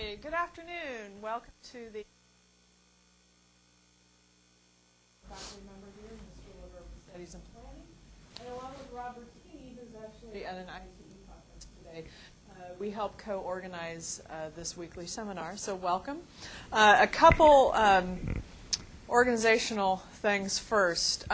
Hey, good afternoon. Welcome to the faculty member here in the School of Urban Studies and Planning, and along with Robert T., who's actually at an ITE conference today. We help co-organize this weekly seminar, so welcome. A couple organizational things first.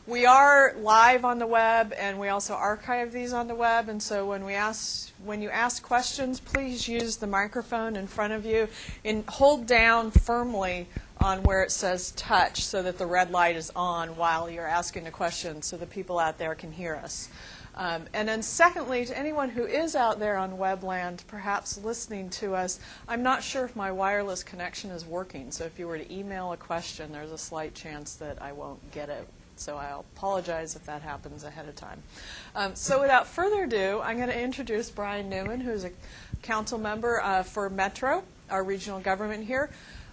We are live on the web, and we also archive these on the web. And so when you ask questions, please use the microphone in front of you and hold down firmly on where it says touch so that the red light is on while you're asking a question so the people out there can hear us. And then secondly, to anyone who is out there on webland, perhaps listening to us, I'm not sure if my wireless connection is working. So if you were to email a question, there's a slight chance that I won't get it. So I'll apologize if that happens ahead of time. So without further ado, I'm going to introduce Brian Newman, who's a council member for Metro, our regional government here.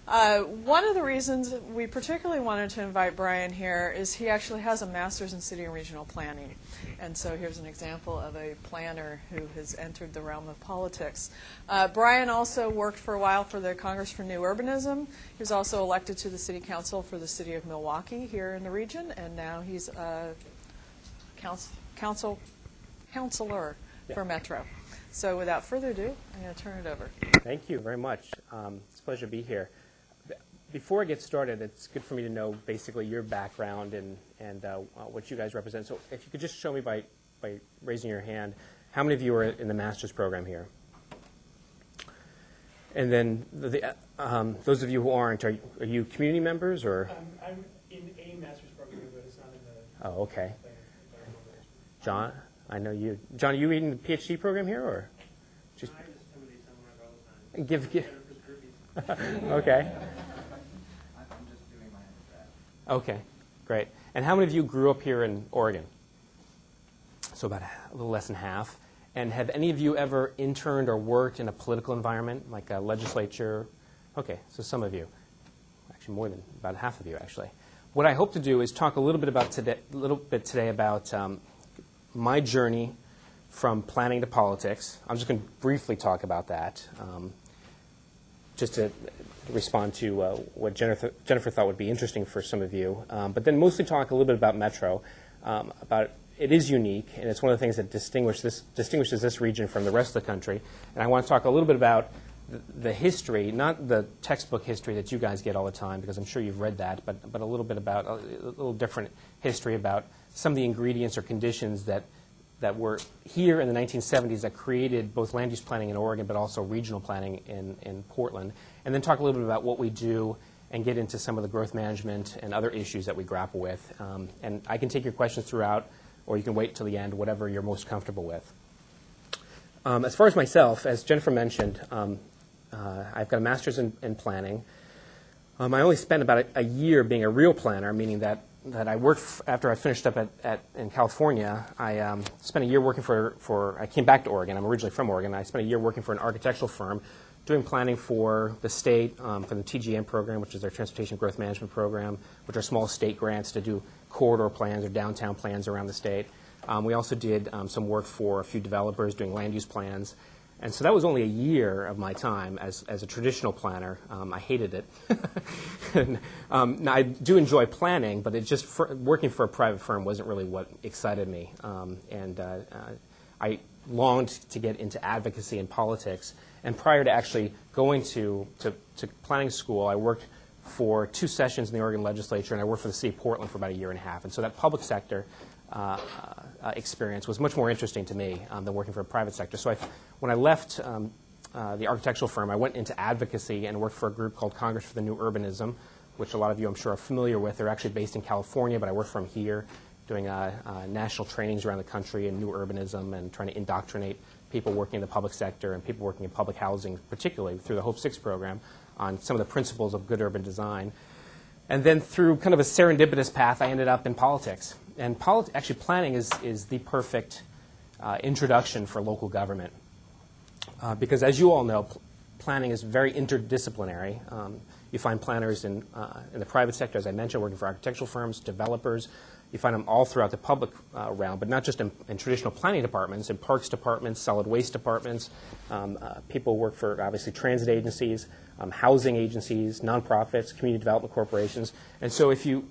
One of the reasons we particularly wanted to invite Brian here is he actually has a master's in city and regional planning. And so here's an example of a planner who has entered the realm of politics. Brian also worked for a while for the Congress for New Urbanism. He was also elected to the city council for the city of Milwaukee here in the region, and now he's a councilor for Metro. So without further ado, I'm going to turn it over. Thank you very much. It's a pleasure to be here. Before I get started, it's good for me to know basically your background and what you guys represent. So if you could just show me by raising your hand, how many of you are in the master's program here? And then those of you who aren't, are you community members or? I'm in a master's program, but it's not in the. Oh, okay. John, I know you. John, are you in the PhD program here or? Just I just come to these seminars all the time. Give. Okay. Okay, great. And how many of you grew up here in Oregon? So about a little less than half. And have any of you ever interned or worked in a political environment, like a legislature? Okay, so some of you. Actually, more than about half of you, actually. What I hope to do is talk a little bit today about my journey from planning to politics. I'm just going to briefly talk about that, just to respond to what Jennifer thought would be interesting for some of you, but then mostly talk a little bit about Metro. About it is unique, and it's one of the things that distinguishes this region from the rest of the country. And I want to talk a little bit about the history, not the textbook history that you guys get all the time, because I'm sure you've read that, but a little bit about a little different history about some of the ingredients or conditions that were here in the 1970s that created both land use planning in Oregon, but also regional planning in Portland. And then talk a little bit about what we do and get into some of the growth management and other issues that we grapple with. And I can take your questions throughout, or you can wait till the end, whatever you're most comfortable with. As far as myself, as Jennifer mentioned, I've got a master's in planning. I only spent about a year being a real planner, meaning that I worked after I finished up in California. I spent a year working I came back to Oregon. I'm originally from Oregon. I spent a year working for an architectural firm doing planning for the state, for the TGM program, which is their Transportation Growth Management Program, which are small state grants to do corridor plans or downtown plans around the state. We also did some work for a few developers doing land use plans. And so that was only a year of my time as a traditional planner. I hated it. And, now I do enjoy planning, but working for a private firm wasn't really what excited me. I longed to get into advocacy and politics. And prior to actually going to planning school, I worked for 2 sessions in the Oregon legislature, and I worked for the city of Portland for about a year and a half. And so that public sector experience was much more interesting to me than working for a private sector. So when I left the architectural firm, I went into advocacy and worked for a group called Congress for the New Urbanism, which a lot of you I'm sure are familiar with. They're actually based in California, but I work from here doing national trainings around the country in new urbanism and trying to indoctrinate people working in the public sector and people working in public housing, particularly through the Hope 6 program, on some of the principles of good urban design. And then through kind of a serendipitous path, I ended up in politics. And actually planning is the perfect introduction for local government. Because as you all know, planning is very interdisciplinary. You find planners in the private sector, as I mentioned, working for architectural firms, developers. You find them all throughout the public realm, but not just in traditional planning departments, in parks departments, solid waste departments. People work for, obviously, transit agencies, housing agencies, nonprofits, community development corporations. And so if you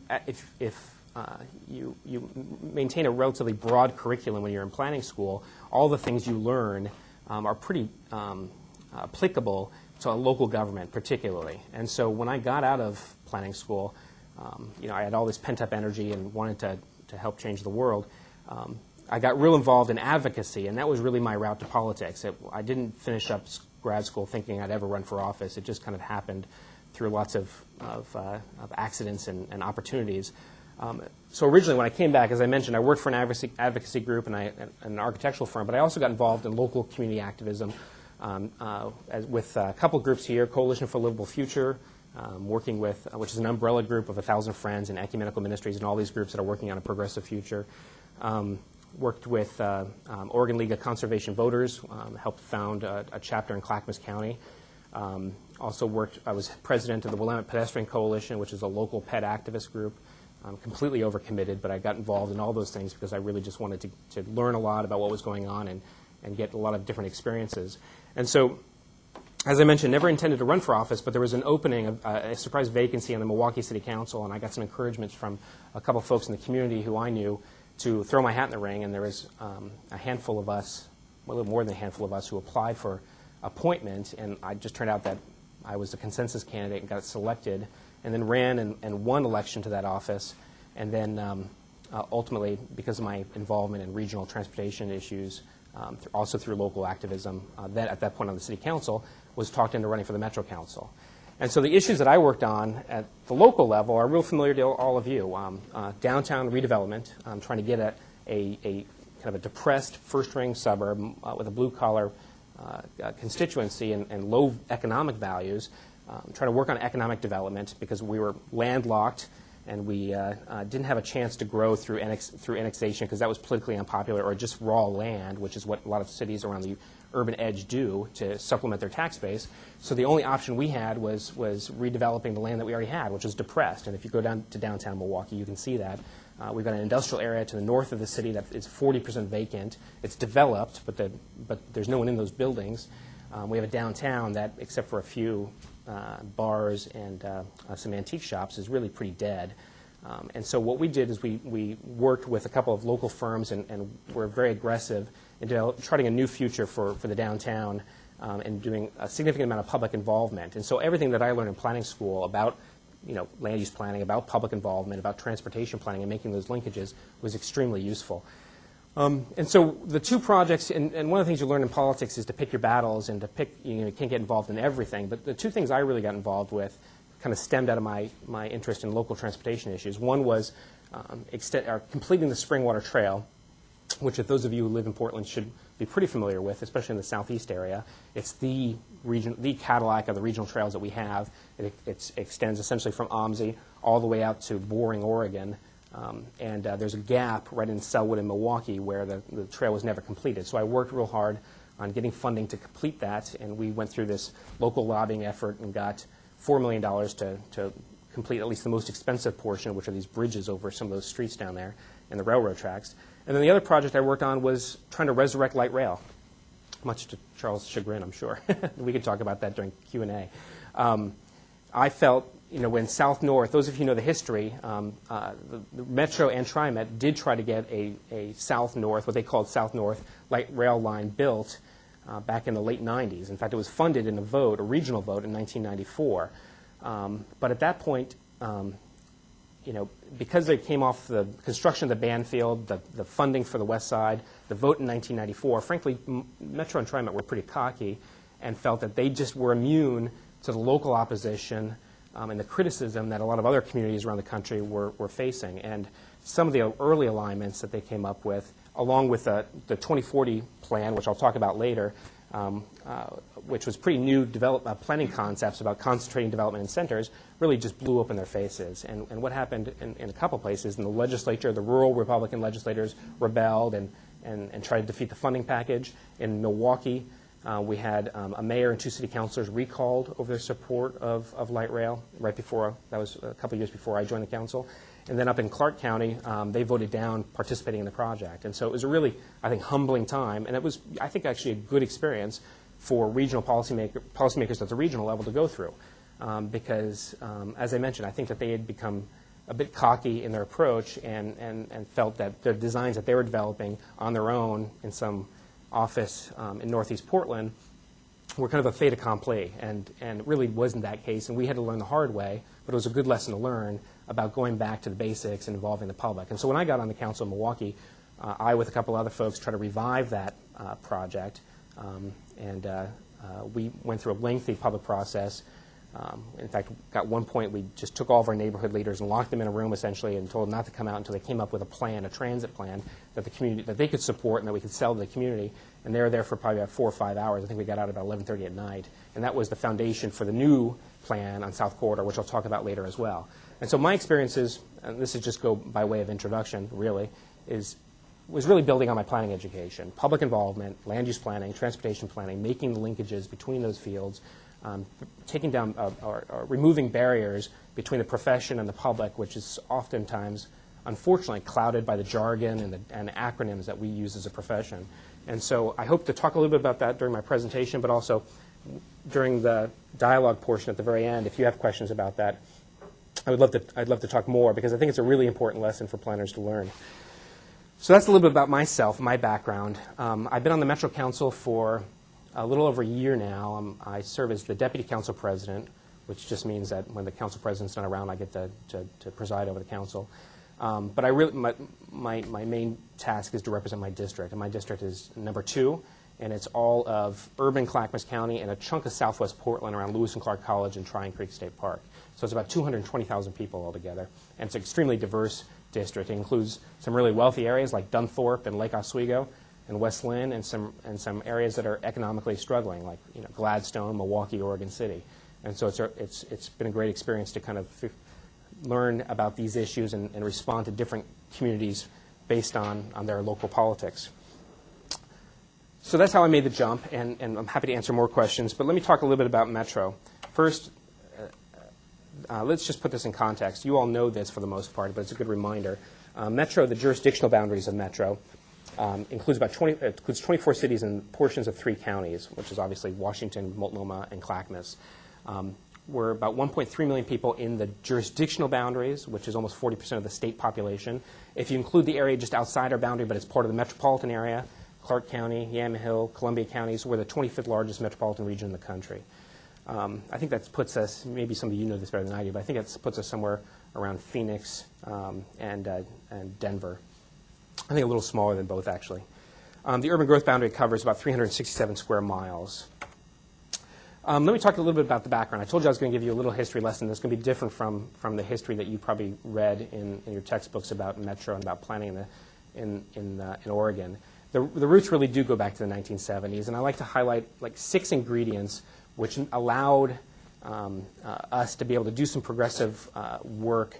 maintain a relatively broad curriculum when you're in planning school, all the things you learn are pretty applicable to a local government particularly. And so when I got out of planning school, I had all this pent-up energy and wanted to help change the world. I got real involved in advocacy, and that was really my route to politics. I didn't finish up grad school thinking I'd ever run for office. It just kind of happened through lots of accidents and opportunities. So originally, when I came back, as I mentioned, I worked for an advocacy group and an architectural firm, but I also got involved in local community activism with a couple groups here, Coalition for a Livable Future, working with, which is an umbrella group of 1,000 friends and ecumenical ministries and all these groups that are working on a progressive future. Worked with Oregon League of Conservation Voters, helped found a chapter in Clackamas County. Also I was president of the Willamette Pedestrian Coalition, which is a local pet activist group. Completely overcommitted, but I got involved in all those things because I really just wanted to learn a lot about what was going on and get a lot of different experiences. And so, as I mentioned, never intended to run for office, but there was an opening, a surprise vacancy on the Milwaukee City Council, and I got some encouragement from a couple folks in the community who I knew to throw my hat in the ring, and there was a handful of us, a little more than a handful of us, who applied for appointment, and I just turned out that I was a consensus candidate and got selected, and then ran and won election to that office, and then ultimately, because of my involvement in regional transportation issues, also through local activism, at that point on the City Council, was talked into running for the Metro Council. And so the issues that I worked on at the local level are real familiar to all of you. Downtown redevelopment, trying to get a kind of a depressed first-ring suburb with a blue-collar constituency and low economic values, trying to work on economic development because we were landlocked and we didn't have a chance to grow through annexation because that was politically unpopular, or just raw land, which is what a lot of cities around the urban edge do to supplement their tax base. So the only option we had was redeveloping the land that we already had, which was depressed. And if you go down to downtown Milwaukee, you can see that. We've got an industrial area to the north of the city that is 40% vacant. It's developed, but there's no one in those buildings. We have a downtown that, except for a few bars and some antique shops, is really pretty dead. And so what we did is we worked with a couple of local firms and were very aggressive in charting a new future for the downtown and doing a significant amount of public involvement. And so everything that I learned in planning school about land use planning, about public involvement, about transportation planning and making those linkages was extremely useful. And so the two projects, and one of the things you learn in politics is to pick your battles and to pick, you can't get involved in everything, but the two things I really got involved with kind of stemmed out of my interest in local transportation issues. One was completing the Springwater Trail, which if those of you who live in Portland should be pretty familiar with, especially in the southeast area. It's the Cadillac of the regional trails that we have. It extends essentially from OMSI all the way out to Boring, Oregon. And there's a gap right in Selwood and Milwaukee where the trail was never completed. So I worked real hard on getting funding to complete that, and we went through this local lobbying effort and got $4 million to complete at least the most expensive portion, which are these bridges over some of those streets down there and the railroad tracks. And then the other project I worked on was trying to resurrect light rail, much to Charles' chagrin, I'm sure. We could talk about that during Q&A. I felt, when South-North, those of you who know the history, the Metro and TriMet did try to get a South-North, what they called South-North light rail line built back in the late 90s. In fact, it was funded in a regional vote in 1994. But at that point, because they came off the construction of the Banfield, the funding for the West Side, the vote in 1994, frankly, Metro and TriMet were pretty cocky and felt that they just were immune to the local opposition and the criticism that a lot of other communities around the country were facing. And some of the early alignments that they came up with, along with the 2040 plan, which I'll talk about later, which was pretty new planning concepts about concentrating development in centers, really just blew up in their faces. And what happened in a couple places, in the legislature, the rural Republican legislators rebelled and tried to defeat the funding package. In Milwaukee, we had a mayor and 2 city councilors recalled over their support of light rail right before, that was a couple years before I joined the council. And then up in Clark County, they voted down participating in the project. And so it was a really, I think, humbling time. And it was, I think, actually a good experience for regional policymakers at the regional level to go through. Because, as I mentioned, I think that they had become a bit cocky in their approach and felt that the designs that they were developing on their own in some office in Northeast Portland were kind of a fait accompli, and it really wasn't that case, and we had to learn the hard way, but it was a good lesson to learn about going back to the basics and involving the public. And so when I got on the council in Milwaukee, I, with a couple other folks, tried to revive that project, and we went through a lengthy public process. In fact, at one point, we just took all of our neighborhood leaders and locked them in a room, essentially, and told them not to come out until they came up with a plan, a transit plan, that the community, that they could support and that we could sell to the community. And they were there for probably about 4 or 5 hours. I think we got out about 11:30 at night. And that was the foundation for the new plan on South Corridor, which I'll talk about later as well. And so my experiences, and this is just go by way of introduction, really, was really building on my planning education, public involvement, land use planning, transportation planning, making the linkages between those fields, taking down or removing barriers between the profession and the public, which is oftentimes, unfortunately, clouded by the jargon and the acronyms that we use as a profession. And so I hope to talk a little bit about that during my presentation, but also during the dialogue portion at the very end. If you have questions about that, I'd love to talk more, because I think it's a really important lesson for planners to learn. So that's a little bit about myself, my background. I've been on the Metro Council for a little over a year now. I serve as the Deputy Council President, which just means that when the Council President's not around, I get to preside over the Council. But I really, my main task is to represent my district, and my district is number 2, and it's all of urban Clackamas County and a chunk of southwest Portland around Lewis and Clark College and Tryon Creek State Park. So it's about 220,000 people altogether, and it's an extremely diverse district. It includes some really wealthy areas like Dunthorpe and Lake Oswego and West Lynn, and some areas that are economically struggling, like Gladstone, Milwaukee, Oregon City. And so it's been a great experience to kind of learn about these issues and respond to different communities based on their local politics. So that's how I made the jump, and I'm happy to answer more questions. But let me talk a little bit about Metro. First, let's just put this in context. You all know this for the most part, but it's a good reminder. Metro, the jurisdictional boundaries of Metro, includes 24 cities and portions of 3 counties, which is obviously Washington, Multnomah, and Clackamas. We're about 1.3 million people in the jurisdictional boundaries, which is almost 40% of the state population. If you include the area just outside our boundary, but it's part of the metropolitan area, Clark County, Yamahill, Columbia counties, we're the 25th largest metropolitan region in the country. I think that puts us, maybe some of you know this better than I do, but I think that puts us somewhere around Phoenix and Denver. I think a little smaller than both, actually. The urban growth boundary covers about 367 square miles. Let me talk a little bit about the background. I told you I was going to give you a little history lesson that's going to be different from the history that you probably read in your textbooks about Metro and about planning in Oregon. The roots really do go back to the 1970s, and I like to highlight like 6 ingredients which allowed us to be able to do some progressive work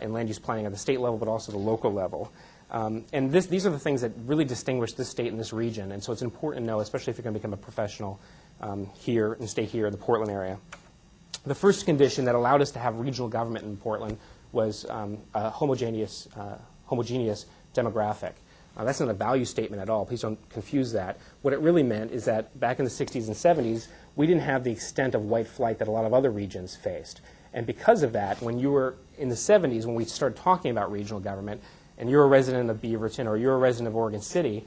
in land use planning at the state level, but also the local level. And these are the things that really distinguish this state and this region, and so it's important to know, especially if you're going to become a professional here and stay here in the Portland area. The first condition that allowed us to have regional government in Portland was a homogeneous demographic. That's not a value statement at all. Please don't confuse that. What it really meant is that back in the 60s and 70s, we didn't have the extent of white flight that a lot of other regions faced. And because of that, when you were in the 70s, when we started talking about regional government, and you're a resident of Beaverton or you're a resident of Oregon City,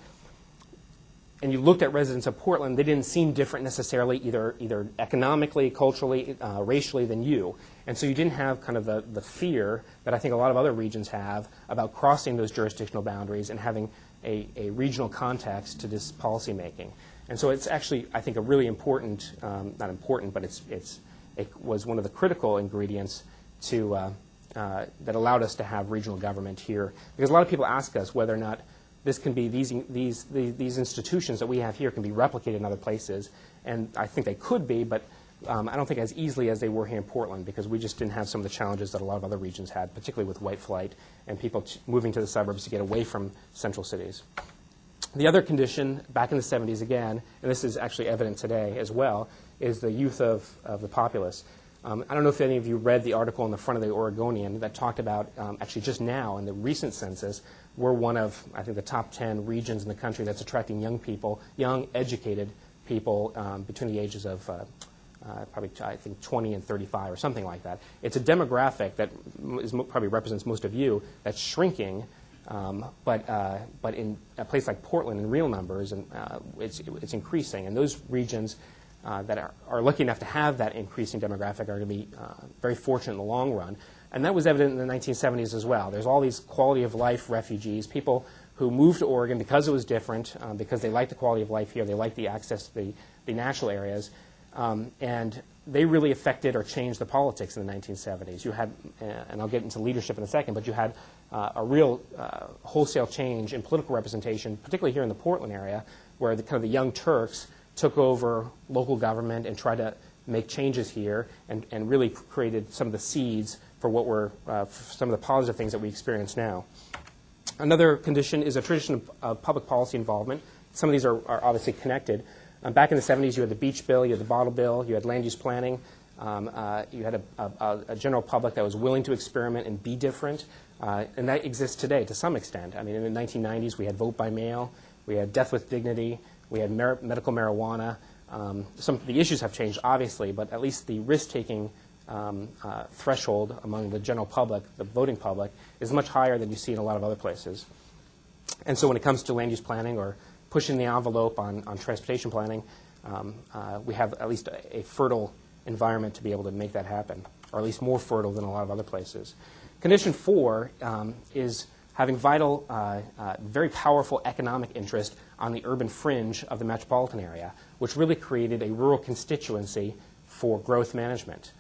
and you looked at residents of Portland, they didn't seem different necessarily either economically, culturally, racially than you. And so you didn't have kind of the fear that I think a lot of other regions have about crossing those jurisdictional boundaries and having a regional context to this policy making. And so it's actually, I think, a really important, not important, but it was one of the critical ingredients to that allowed us to have regional government here. Because a lot of people ask us whether or not this can be these institutions that we have here can be replicated in other places, and I think they could be, but I don't think as easily as they were here in Portland, because we just didn't have some of the challenges that a lot of other regions had, particularly with white flight and people moving to the suburbs to get away from central cities. The other condition, back in the 70s again, and this is actually evident today as well, is the youth of the populace. I don't know if any of you read the article in the front of the Oregonian that talked about, actually just now in the recent census, we're one of, I think, the top 10 regions in the country that's attracting young people, young, educated people between the ages of probably, I think, 20 and 35 or something like that. It's a demographic that probably represents most of you that's shrinking, but in a place like Portland in real numbers, and it's increasing. And those regions that are lucky enough to have that increasing demographic are going to be very fortunate in the long run. And that was evident in the 1970s as well. There's all these quality of life refugees, people who moved to Oregon because it was different, because they liked the quality of life here, they liked the access to the natural areas, and they really affected or changed the politics in the 1970s. You had, and I'll get into leadership in a second, but you had a real wholesale change in political representation, particularly here in the Portland area, where the kind of the young Turks took over local government and tried to make changes here and really created some of the seeds for what were some of the positive things that we experience now. Another condition is a tradition of public policy involvement. Some of these are obviously connected. Back in the 70s, you had the beach bill, you had the bottle bill, you had land use planning. You had a general public that was willing to experiment and be different. And that exists today to some extent. I mean, in the 1990s, we had vote by mail, we had death with dignity, we had medical marijuana. Some of the issues have changed, obviously, but at least the risk-taking threshold among the general public, the voting public, is much higher than you see in a lot of other places. And so when it comes to land use planning or pushing the envelope on transportation planning, we have at least a fertile environment to be able to make that happen, or at least more fertile than a lot of other places. Condition 4 is having vital, very powerful economic interest on the urban fringe of the metropolitan area, which really created a rural constituency for growth management.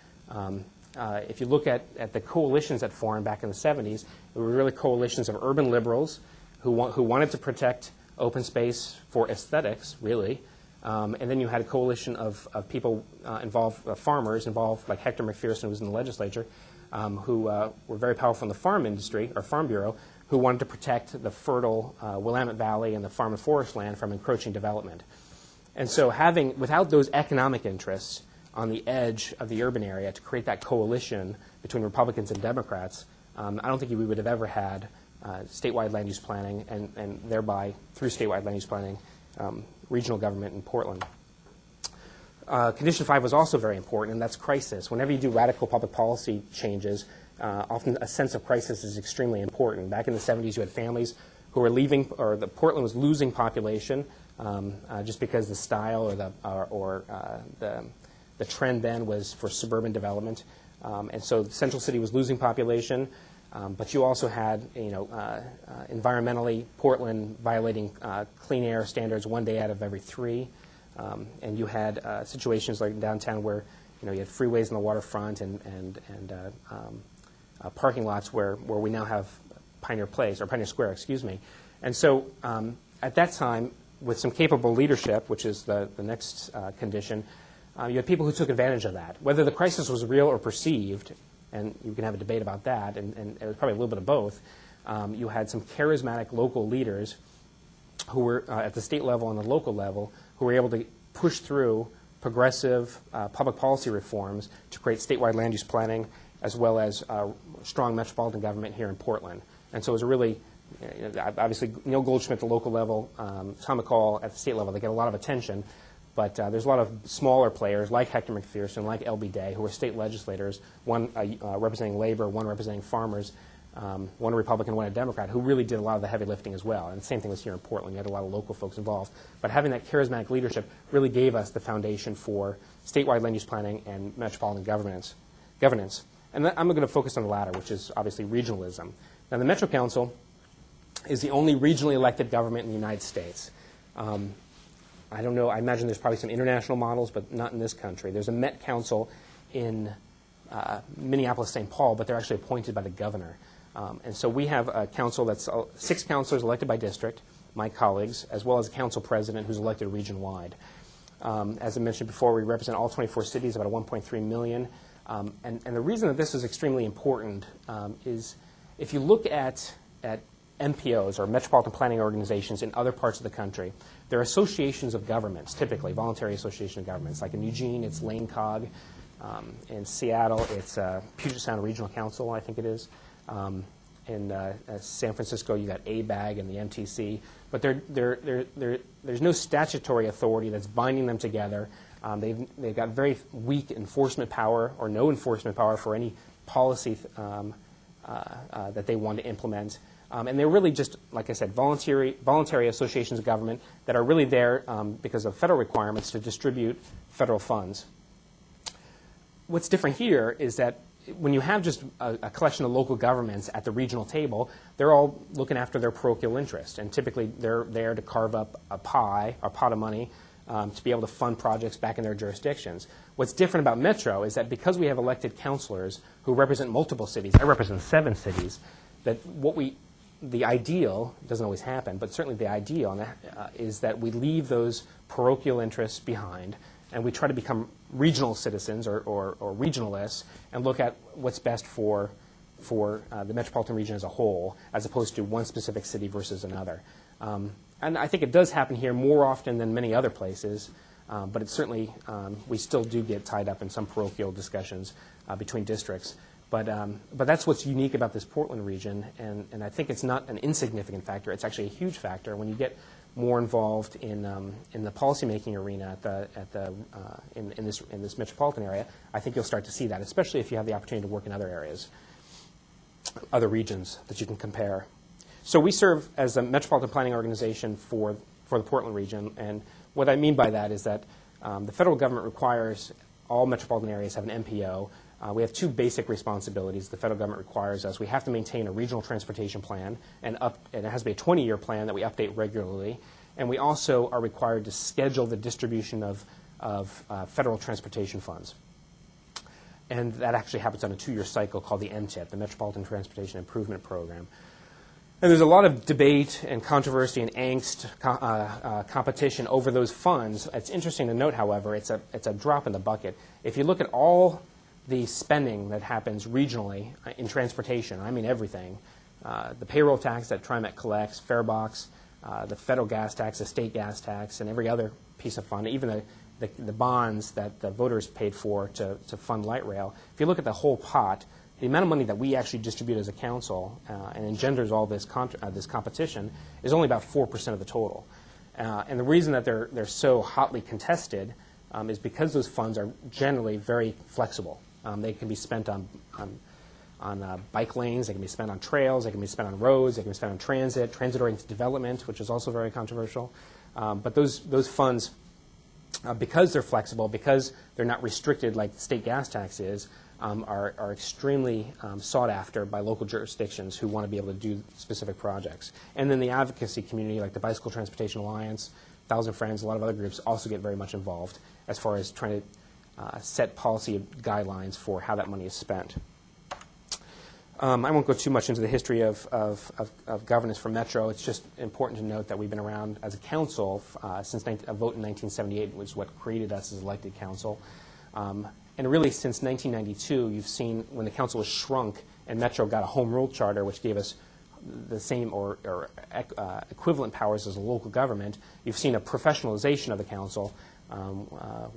If you look at the coalitions that formed back in the 70s, there were really coalitions of urban liberals who wanted to protect open space for aesthetics, really. And then you had a coalition of people involved, farmers involved, like Hector McPherson, who was in the legislature, who were very powerful in the farm industry, or Farm Bureau, who wanted to protect the fertile Willamette Valley and the farm and forest land from encroaching development. And so without those economic interests on the edge of the urban area to create that coalition between Republicans and Democrats, I don't think we would have ever had statewide land use planning and thereby, through statewide land use planning, regional government in Portland. Condition 5 was also very important, and that's crisis. Whenever you do radical public policy changes, often a sense of crisis is extremely important. Back in the 70s, you had families who were leaving, or Portland was losing population just because the style or the trend then was for suburban development. And so the central city was losing population, but you also had, environmentally, Portland violating clean air standards 1 day out of every 3. And you had situations like downtown where, you had freeways on the waterfront and parking lots where we now have Pioneer Place, or Pioneer Square, excuse me. And so at that time, with some capable leadership, which is the next condition, you had people who took advantage of that. Whether the crisis was real or perceived, and you can have a debate about that, and it was probably a little bit of both, you had some charismatic local leaders who were at the state level and the local level who were able to push through progressive public policy reforms to create statewide land use planning as well as strong metropolitan government here in Portland. And so it was a really, obviously, Neil Goldschmidt at the local level, Tom McCall at the state level, they get a lot of attention. But there's a lot of smaller players like Hector McPherson, like L.B. Day, who are state legislators, one representing labor, one representing farmers, one a Republican, one a Democrat, who really did a lot of the heavy lifting as well. And the same thing was here in Portland. You had a lot of local folks involved. But having that charismatic leadership really gave us the foundation for statewide land use planning and metropolitan governance. And I'm going to focus on the latter, which is obviously regionalism. Now, the Metro Council is the only regionally elected government in the United States. I don't know. I imagine there's probably some international models, but not in this country. There's a Met Council in Minneapolis, St. Paul, but they're actually appointed by the governor. And so we have a council that's 6 councilors elected by district, my colleagues, as well as a council president who's elected region-wide. As I mentioned before, we represent all 24 cities, about 1.3 million. And the reason that this is extremely important is if you look at MPOs, or metropolitan planning organizations, in other parts of the country, they're associations of governments, typically voluntary association of governments. Like in Eugene, it's LaneCog. In Seattle, it's Puget Sound Regional Council, I think it is. In San Francisco, you got ABAG and the MTC. But there's no statutory authority that's binding them together. They've got very weak enforcement power or no enforcement power for any policy that they want to implement. And they're really just, like I said, voluntary associations of government that are really there because of federal requirements to distribute federal funds. What's different here is that when you have just a collection of local governments at the regional table, they're all looking after their parochial interest. And typically, they're there to carve up a pot of money, to be able to fund projects back in their jurisdictions. What's different about Metro is that because we have elected councilors who represent multiple cities, I represent 7 cities, that the ideal, it doesn't always happen, but certainly the ideal is that we leave those parochial interests behind and we try to become regional citizens or regionalists and look at what's best for the metropolitan region as a whole, as opposed to one specific city versus another. And I think it does happen here more often than many other places, but it's certainly, we still do get tied up in some parochial discussions between districts. But that's what's unique about this Portland region, and I think it's not an insignificant factor. It's actually a huge factor when you get more involved in the policymaking arena in this metropolitan area. I think you'll start to see that, especially if you have the opportunity to work in other areas, other regions that you can compare. So we serve as a metropolitan planning organization for the Portland region, and what I mean by that is that the federal government requires all metropolitan areas have an MPO. We have 2 basic responsibilities the federal government requires us. We have to maintain a regional transportation plan, and it has to be a 20-year plan that we update regularly. And we also are required to schedule the distribution of federal transportation funds. And that actually happens on a 2-year cycle called the MTIP, the Metropolitan Transportation Improvement Program. And there's a lot of debate and controversy and angst, competition over those funds. It's interesting to note, however, it's a drop in the bucket. If you look at all the spending that happens regionally in transportation, I mean everything, the payroll tax that TriMet collects, farebox, the federal gas tax, the state gas tax, and every other piece of fund, even the bonds that the voters paid for to fund light rail. If you look at the whole pot, the amount of money that we actually distribute as a council and engenders all this competition is only about 4% of the total. And the reason that they're so hotly contested is because those funds are generally very flexible. They can be spent on bike lanes, they can be spent on trails, they can be spent on roads, they can be spent on transit-oriented development, which is also very controversial. But those funds, because they're flexible, because they're not restricted like the state gas tax is, are extremely sought after by local jurisdictions who want to be able to do specific projects. And then the advocacy community, like the Bicycle Transportation Alliance, Thousand Friends, a lot of other groups also get very much involved as far as trying to set policy guidelines for how that money is spent. I won't go too much into the history of governance for Metro. It's just important to note that we've been around as a council since a vote in 1978, which is what created us as elected council. And really, since 1992, you've seen when the council was shrunk and Metro got a home rule charter, which gave us the same or equivalent powers as a local government, you've seen a professionalization of the council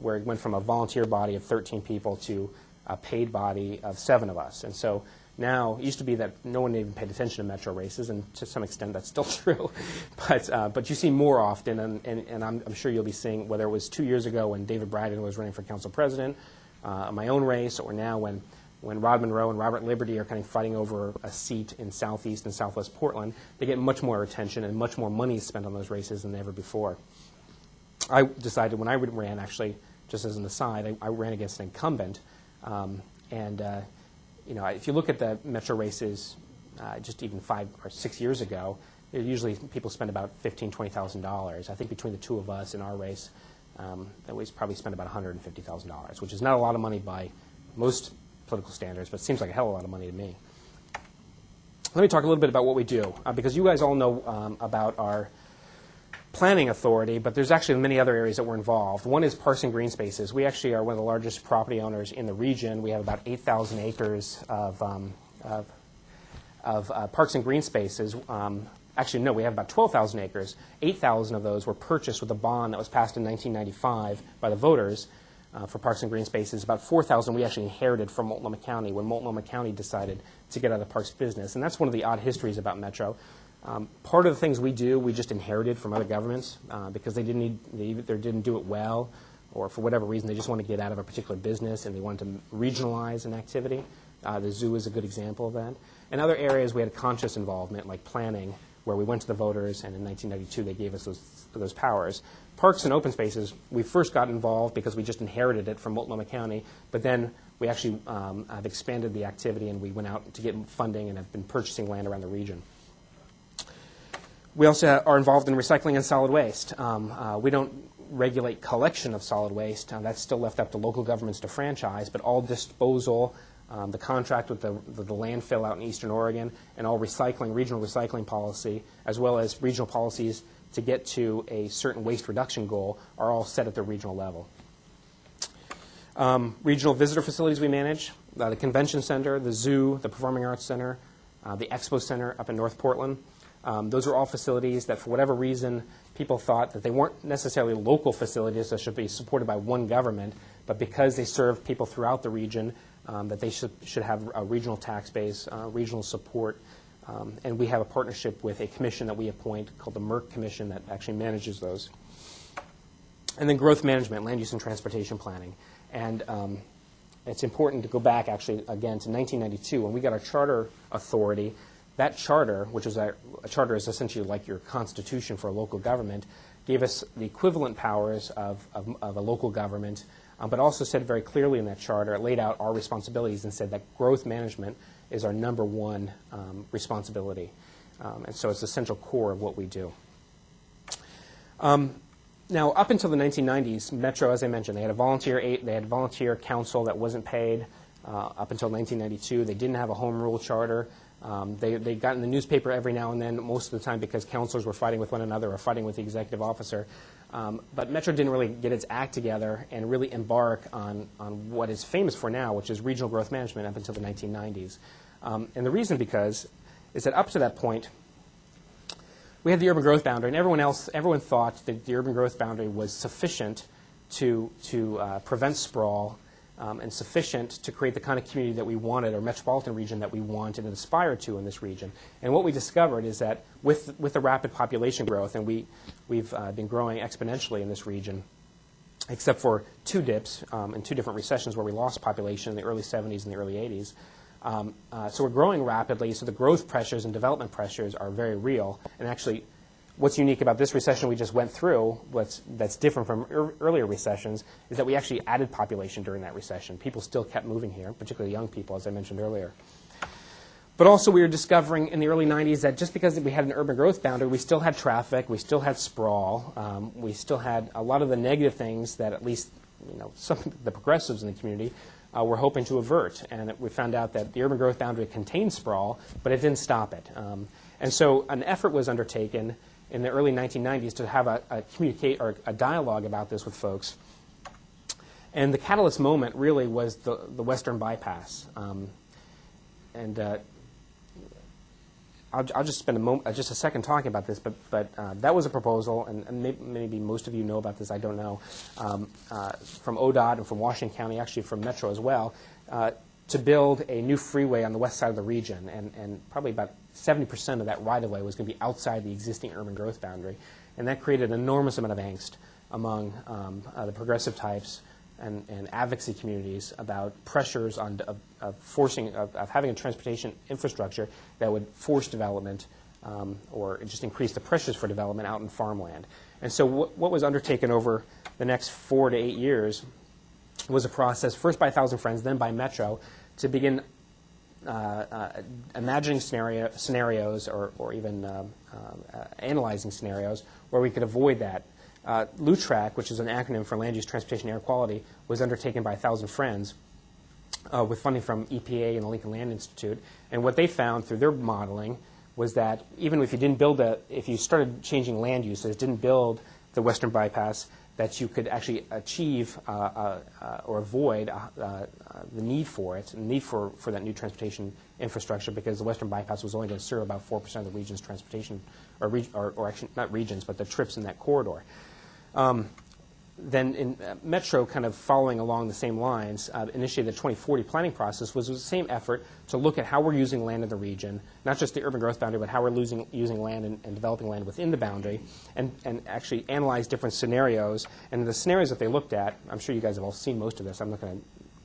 where it went from a volunteer body of 13 people to a paid body of 7 of us. And so now, it used to be that no one even paid attention to Metro races, and to some extent that's still true. But you see more often, and I'm sure you'll be seeing, whether it was 2 years ago when David Bragdon was running for council president, my own race, or now when Rod Monroe and Robert Liberty are kind of fighting over a seat in southeast and southwest Portland, they get much more attention and much more money spent on those races than ever before. I decided when I ran, actually, just as an aside, I ran against an incumbent, if you look at the Metro races just even 5 or 6 years ago, usually people spend about $15,000, $20,000. I think between the 2 of us in our race, that we probably spent about $150,000, which is not a lot of money by most political standards, but it seems like a hell of a lot of money to me. Let me talk a little bit about what we do, because you guys all know about our planning authority, but there's actually many other areas that we're involved. One is parks and green spaces. We actually are one of the largest property owners in the region. We have about 8,000 acres of parks and green spaces. Actually, no, we have about 12,000 acres. 8,000 of those were purchased with a bond that was passed in 1995 by the voters for parks and green spaces. About 4,000 we actually inherited from Multnomah County when Multnomah County decided to get out of the parks business. And that's one of the odd histories about Metro. Part of the things we do, we just inherited from other governments because they either didn't do it well, or for whatever reason, they just want to get out of a particular business and they wanted to regionalize an activity. The zoo is a good example of that. In other areas, we had a conscious involvement, like planning, where we went to the voters, and in 1992, they gave us those powers. Parks and open spaces, we first got involved because we just inherited it from Multnomah County, but then we actually have expanded the activity, and we went out to get funding and have been purchasing land around the region. We also are involved in recycling and solid waste. We don't regulate collection of solid waste. That's still left up to local governments to franchise, but all disposal, the contract with the landfill out in eastern Oregon, and all recycling, regional recycling policy, as well as regional policies to get to a certain waste reduction goal, are all set at the regional level. Regional visitor facilities we manage, the convention center, the zoo, the performing arts center, the expo center up in North Portland. Those are all facilities that, for whatever reason, people thought that they weren't necessarily local facilities that should be supported by one government, but because they serve people throughout the region, that they should have a regional tax base, regional support. And we have a partnership with a commission that we appoint called the MERC Commission that actually manages those. And then growth management, land use and transportation planning. And it's important to go back, actually, again, to 1992 when we got our charter authority. That charter, which is a charter is essentially like your constitution for a local government, gave us the equivalent powers of a local government, but also said very clearly in that charter, it laid out our responsibilities and said that growth management is our number one responsibility. And so it's the central core of what we do. Now, up until the 1990s, Metro, as I mentioned, they had a volunteer council that wasn't paid up until 1992. They didn't have a home rule charter. They got in the newspaper every now and then, most of the time because councilors were fighting with one another or fighting with the executive officer. But Metro didn't really get its act together and really embark on what is famous for now, which is regional growth management up until the 1990s. And the reason is that up to that point, we had the urban growth boundary, and everyone thought that the urban growth boundary was sufficient to prevent sprawl and sufficient to create the kind of community that we wanted, or metropolitan region that we wanted and aspired to in this region. And what we discovered is that with the rapid population growth, and we've been growing exponentially in this region, except for two dips in two different recessions where we lost population in the early 70s and the early 80s. So we're growing rapidly, so the growth pressures and development pressures are very real. And actually, what's unique about this recession we just went through, that's different from earlier recessions, is that we actually added population during that recession. People still kept moving here, particularly young people, as I mentioned earlier. But also we were discovering in the early 90s that just because we had an urban growth boundary, we still had traffic, we still had sprawl, we still had a lot of the negative things that at least some of the progressives in the community were hoping to avert. And we found out that the urban growth boundary contained sprawl, but it didn't stop it. And so an effort was undertaken in the early 1990s to have a dialogue about this with folks. And the catalyst moment really was the Western bypass. I'll just spend just a second talking about this, but that was a proposal, and maybe most of you know about this, I don't know, from ODOT and from Washington County, actually from Metro as well, to build a new freeway on the west side of the region, and probably about 70% of that right-of-way was going to be outside the existing urban growth boundary. And that created an enormous amount of angst among the progressive types and advocacy communities about pressures of having a transportation infrastructure that would force development or just increase the pressures for development out in farmland. And so what was undertaken over the next 4 to 8 years was a process, first by 1,000 Friends, then by Metro, to begin imagining scenarios or even analyzing scenarios where we could avoid that. LUTRAC, which is an acronym for Land Use, Transportation, Air Quality, was undertaken by 1,000 Friends with funding from EPA and the Lincoln Land Institute. And what they found through their modeling was that even if you started changing land uses, didn't build the Western bypass, that you could actually achieve or avoid the need for it, the need for that new transportation infrastructure, because the Western bypass was only going to serve about 4% of the region's transportation, or actually not regions, but the trips in that corridor. then in Metro, kind of following along the same lines, initiated the 2040 planning process, was the same effort to look at how we're using land in the region, not just the urban growth boundary, but how we're using land and developing land within the boundary, and actually analyze different scenarios. And the scenarios that they looked at, I'm sure you guys have all seen most of this, I'm not going to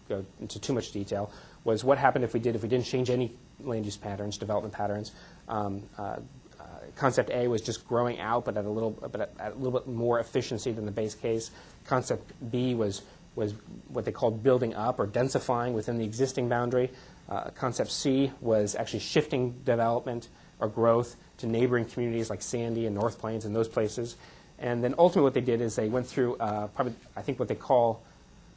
go into too much detail, was what happened if we didn't change any land use patterns, development patterns. Concept A was just growing out, but at a little bit more efficiency than the base case. Concept B was what they called building up or densifying within the existing boundary. Concept C was actually shifting development or growth to neighboring communities like Sandy and North Plains and those places. And then ultimately what they did is they went through probably, I think, what they call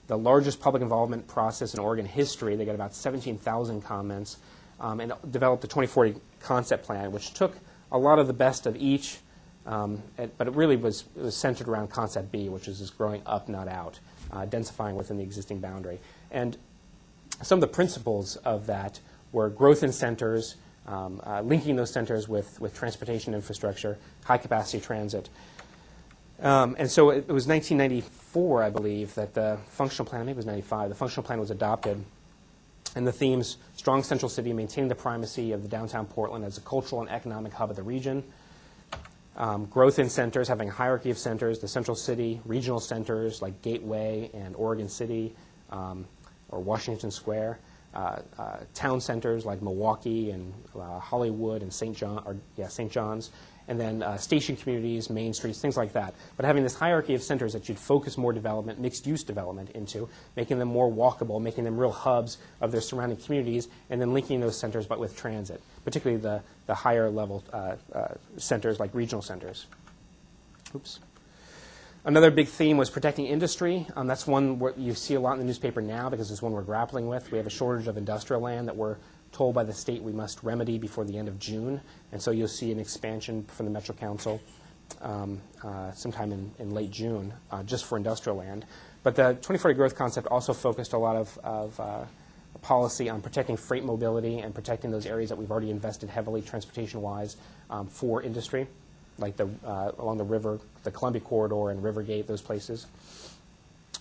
the largest public involvement process in Oregon history. They got about 17,000 comments and developed the 2040 concept plan, which took a lot of the best of each, but it really was centered around concept B, which is just growing up, not out, densifying within the existing boundary. And some of the principles of that were growth in centers, linking those centers with transportation infrastructure, high-capacity transit. And so it was 1994, I believe, that the functional plan, maybe it was 95, the functional plan was adopted. And the themes: strong central city, maintaining the primacy of the downtown Portland as a cultural and economic hub of the region. Growth in centers, having a hierarchy of centers, the central city, regional centers like Gateway and Oregon City or Washington Square. Town centers like Milwaukee and Hollywood and St. John's. And then station communities, main streets, things like that. But having this hierarchy of centers that you'd focus more development, mixed-use development into, making them more walkable, making them real hubs of their surrounding communities, and then linking those centers but with transit, particularly the higher-level centers like regional centers. Oops. Another big theme was protecting industry. That's one where you see a lot in the newspaper now because it's one we're grappling with. We have a shortage of industrial land that we're told by the state we must remedy before the end of June. And so you'll see an expansion from the Metro Council sometime in late June just for industrial land. But the 2040 growth concept also focused a lot of policy on protecting freight mobility and protecting those areas that we've already invested heavily transportation-wise for industry, like along the river, the Columbia Corridor and Rivergate, those places.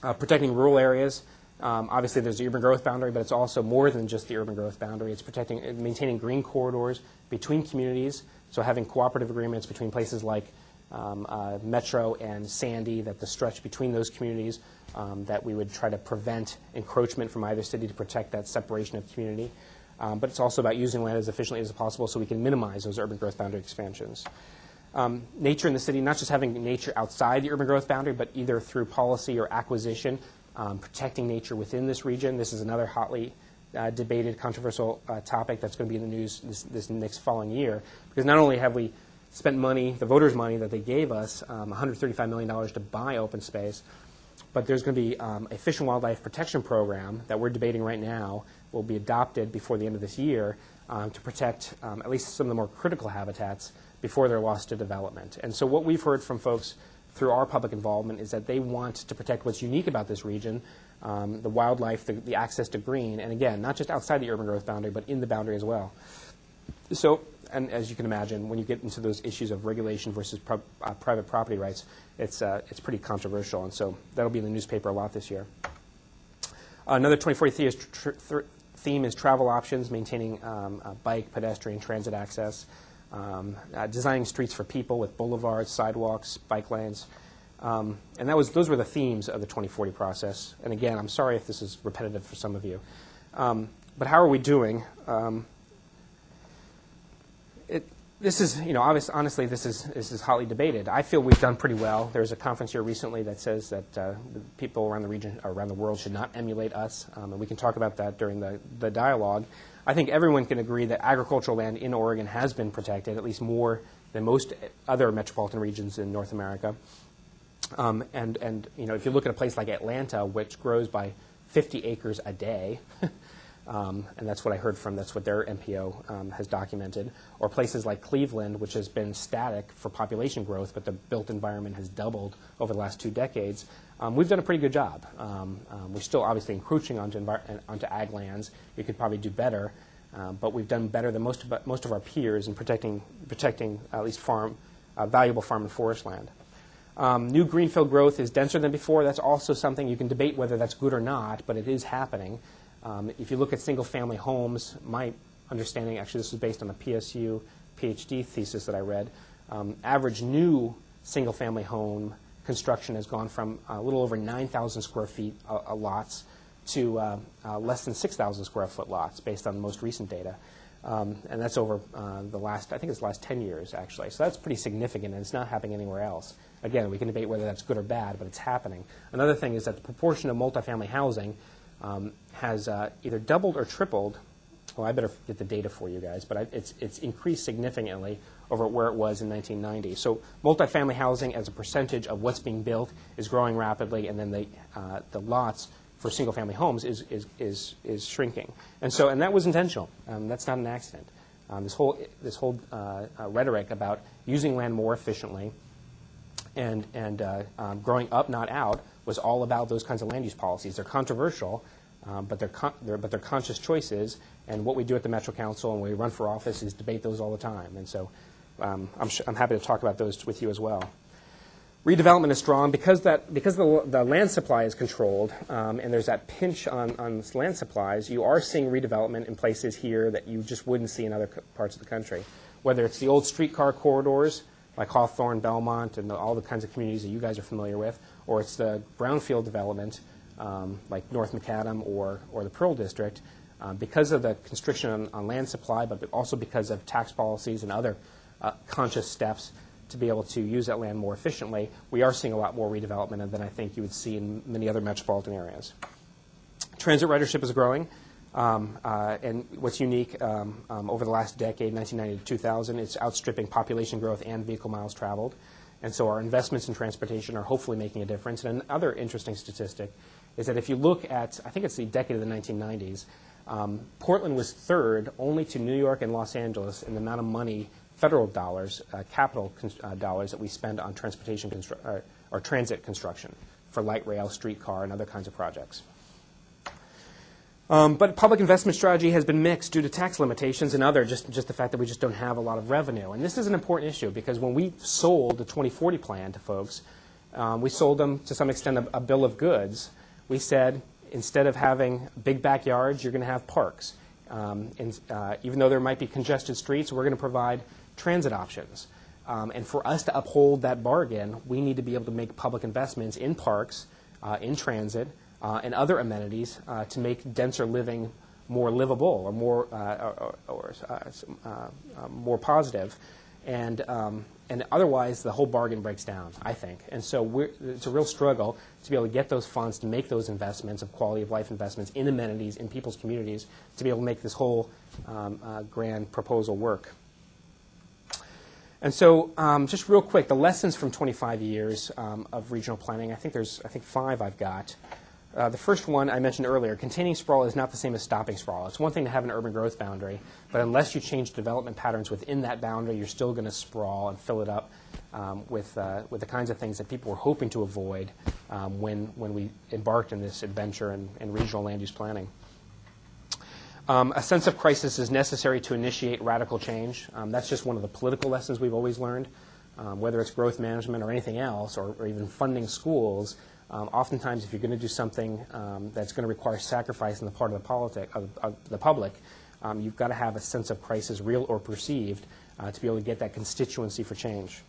Protecting rural areas. Obviously, there's the urban growth boundary, but it's also more than just the urban growth boundary. It's maintaining green corridors between communities, so having cooperative agreements between places like Metro and Sandy, that the stretch between those communities, that we would try to prevent encroachment from either city to protect that separation of community. But it's also about using land as efficiently as possible so we can minimize those urban growth boundary expansions. Nature in the city, not just having nature outside the urban growth boundary, but either through policy or acquisition, protecting nature within this region. This is another hotly debated, controversial topic that's going to be in the news this next following year, because not only have we spent money, the voters' money that they gave us, $135 million to buy open space, but there's going to be a Fish and Wildlife Protection Program that we're debating right now, will be adopted before the end of this year to protect at least some of the more critical habitats before they're lost to development. And so what we've heard from folks through our public involvement is that they want to protect what's unique about this region, the wildlife, the access to green, and again, not just outside the urban growth boundary, but in the boundary as well. So, and as you can imagine, when you get into those issues of regulation versus private property rights, it's pretty controversial, and so that'll be in the newspaper a lot this year. Another 2040 theme is travel options, maintaining bike, pedestrian, transit access. Designing streets for people with boulevards, sidewalks, bike lanes. And those were the themes of the 2040 process. And again, I'm sorry if this is repetitive for some of you. But how are we doing? This is, honestly, this is hotly debated. I feel we've done pretty well. There was a conference here recently that says that the people around the region, or around the world, should not emulate us. And we can talk about that during the dialogue. I think everyone can agree that agricultural land in Oregon has been protected, at least more than most other metropolitan regions in North America. And if you look at a place like Atlanta, which grows by 50 acres a day, and that's what I heard that's what their MPO has documented, or places like Cleveland, which has been static for population growth, but the built environment has doubled over the last 2 decades. We've done a pretty good job. We're still obviously encroaching onto ag lands. We could probably do better, but we've done better than most of our peers in protecting at least valuable farm and forest land. New greenfield growth is denser than before. That's also something you can debate whether that's good or not, but it is happening. If you look at single-family homes, my understanding, actually this was based on a PSU PhD thesis that I read, average new single-family home construction has gone from a little over 9,000 square feet lots to less than 6,000 square foot lots based on the most recent data. And that's over the last 10 years, actually. So that's pretty significant, and it's not happening anywhere else. Again, we can debate whether that's good or bad, but it's happening. Another thing is that the proportion of multifamily housing has either doubled or tripled. Well, I better get the data for you guys, but it's increased significantly over where it was in 1990. So multifamily housing as a percentage of what's being built is growing rapidly, and then the lots for single-family homes is shrinking. And that was intentional. That's not an accident. This whole rhetoric about using land more efficiently and growing up, not out, was all about those kinds of land use policies. They're controversial, but they're conscious choices. And what we do at the Metro Council and when we run for office is debate those all the time. And so I'm happy to talk about those with you as well. Redevelopment is strong because the land supply is controlled, and there's that pinch on land supplies. You are seeing redevelopment in places here that you just wouldn't see in other parts of the country. Whether it's the old streetcar corridors like Hawthorne, Belmont, and all the kinds of communities that you guys are familiar with, or it's the brownfield development like North Macadam or the Pearl District. Because of the constriction on land supply, but also because of tax policies and other conscious steps to be able to use that land more efficiently, we are seeing a lot more redevelopment than I think you would see in many other metropolitan areas. Transit ridership is growing, and what's unique over the last decade, 1990 to 2000, it's outstripping population growth and vehicle miles traveled. And so our investments in transportation are hopefully making a difference. And another interesting statistic is that if you look at, I think it's the decade of the 1990s, Portland was third only to New York and Los Angeles in the amount of money, federal dollars, capital dollars that we spend on transportation or transit construction for light rail, streetcar, and other kinds of projects. But public investment strategy has been mixed due to tax limitations and just the fact that we just don't have a lot of revenue. And this is an important issue because when we sold the 2040 plan to folks, we sold them to some extent a bill of goods. We said, instead of having big backyards, you're going to have parks. Even though there might be congested streets, we're going to provide transit options. And for us to uphold that bargain, we need to be able to make public investments in parks, in transit, and other amenities to make denser living more livable or more positive. And otherwise, the whole bargain breaks down, I think. And so it's a real struggle to be able to get those funds to make those investments of quality of life investments in amenities, in people's communities, to be able to make this whole grand proposal work. And so just real quick, the lessons from 25 years of regional planning, I think 5 I've got. The first one I mentioned earlier, containing sprawl is not the same as stopping sprawl. It's one thing to have an urban growth boundary, but unless you change development patterns within that boundary, you're still going to sprawl and fill it up with the kinds of things that people were hoping to avoid when we embarked in this adventure in regional land use planning. A sense of crisis is necessary to initiate radical change. That's just one of the political lessons we've always learned, whether it's growth management or anything else, or even funding schools. Oftentimes, if you're going to do something that's going to require sacrifice on the part of the public, you've got to have a sense of crisis, real or perceived, to be able to get that constituency for change.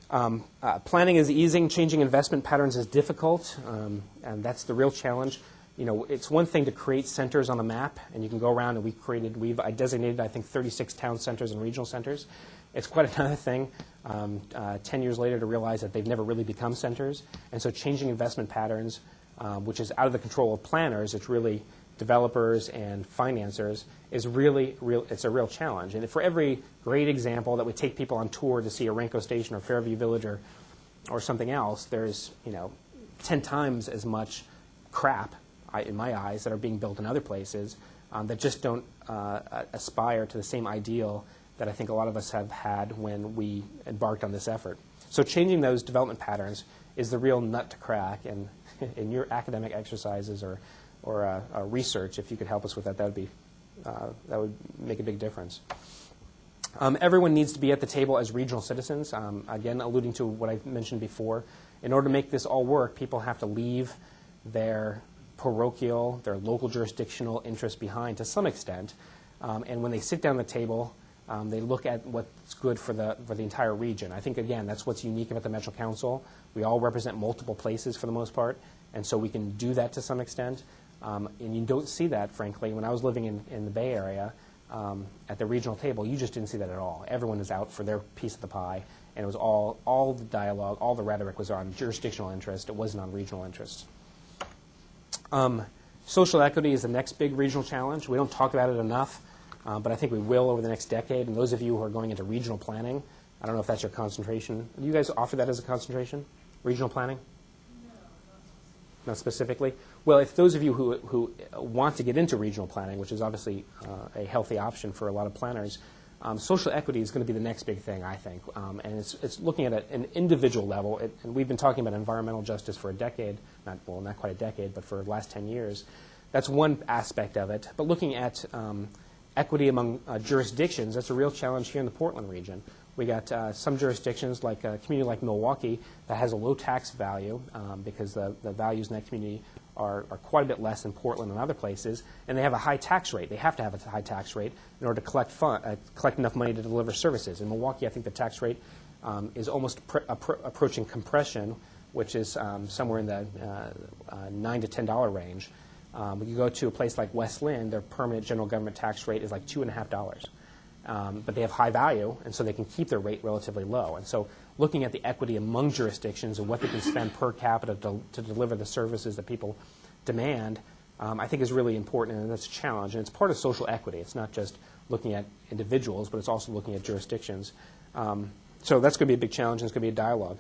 Planning is easing. Changing investment patterns is difficult, and that's the real challenge. It's one thing to create centers on a map, and you can go around and I designated, I think, 36 town centers and regional centers. It's quite another thing 10 years later to realize that they've never really become centers. And so changing investment patterns, which is out of the control of planners, it's really developers and financiers, it's a real challenge. And for every great example that we take people on tour to see a Renko Station or Fairview Village or something else, there's 10 times as much crap, in my eyes, that are being built in other places that just don't aspire to the same ideal that I think a lot of us have had when we embarked on this effort. So changing those development patterns is the real nut to crack. And in your academic exercises or research, if you could help us with that, that would make a big difference. Everyone needs to be at the table as regional citizens. Again, alluding to what I mentioned before, in order to make this all work, people have to leave their parochial, their local jurisdictional interests behind to some extent. And when they sit down at the table, they look at what's good for the entire region. I think, again, that's what's unique about the Metro Council. We all represent multiple places for the most part, and so we can do that to some extent. And you don't see that, frankly. When I was living in the Bay Area, at the regional table, you just didn't see that at all. Everyone was out for their piece of the pie, and it was all the dialogue, all the rhetoric was on jurisdictional interest. It wasn't on regional interests. Social equity is the next big regional challenge. We don't talk about it enough, but I think we will over the next decade. And those of you who are going into regional planning, I don't know if that's your concentration. Do you guys offer that as a concentration, regional planning? Not specifically? Well, if those of you who want to get into regional planning, which is obviously a healthy option for a lot of planners, social equity is going to be the next big thing, I think. And it's looking at an individual level. And we've been talking about environmental justice for a decade, not quite a decade, but for the last 10 years. That's one aspect of it. But looking at equity among jurisdictions, that's a real challenge here in the Portland region. We got some jurisdictions, like a community like Milwaukee, that has a low tax value because the values in that community are quite a bit less than Portland and other places, and they have a high tax rate. They have to have a high tax rate in order to collect enough money to deliver services. In Milwaukee, I think the tax rate is almost approaching compression, which is somewhere in the $9 to $10 range. When you go to a place like West Lynn, their permanent general government tax rate is like $2.50. But they have high value, and so they can keep their rate relatively low. And so looking at the equity among jurisdictions and what they can spend per capita to deliver the services that people demand, I think is really important, and that's a challenge. And it's part of social equity. It's not just looking at individuals, but it's also looking at jurisdictions. So that's going to be a big challenge, and it's going to be a dialogue.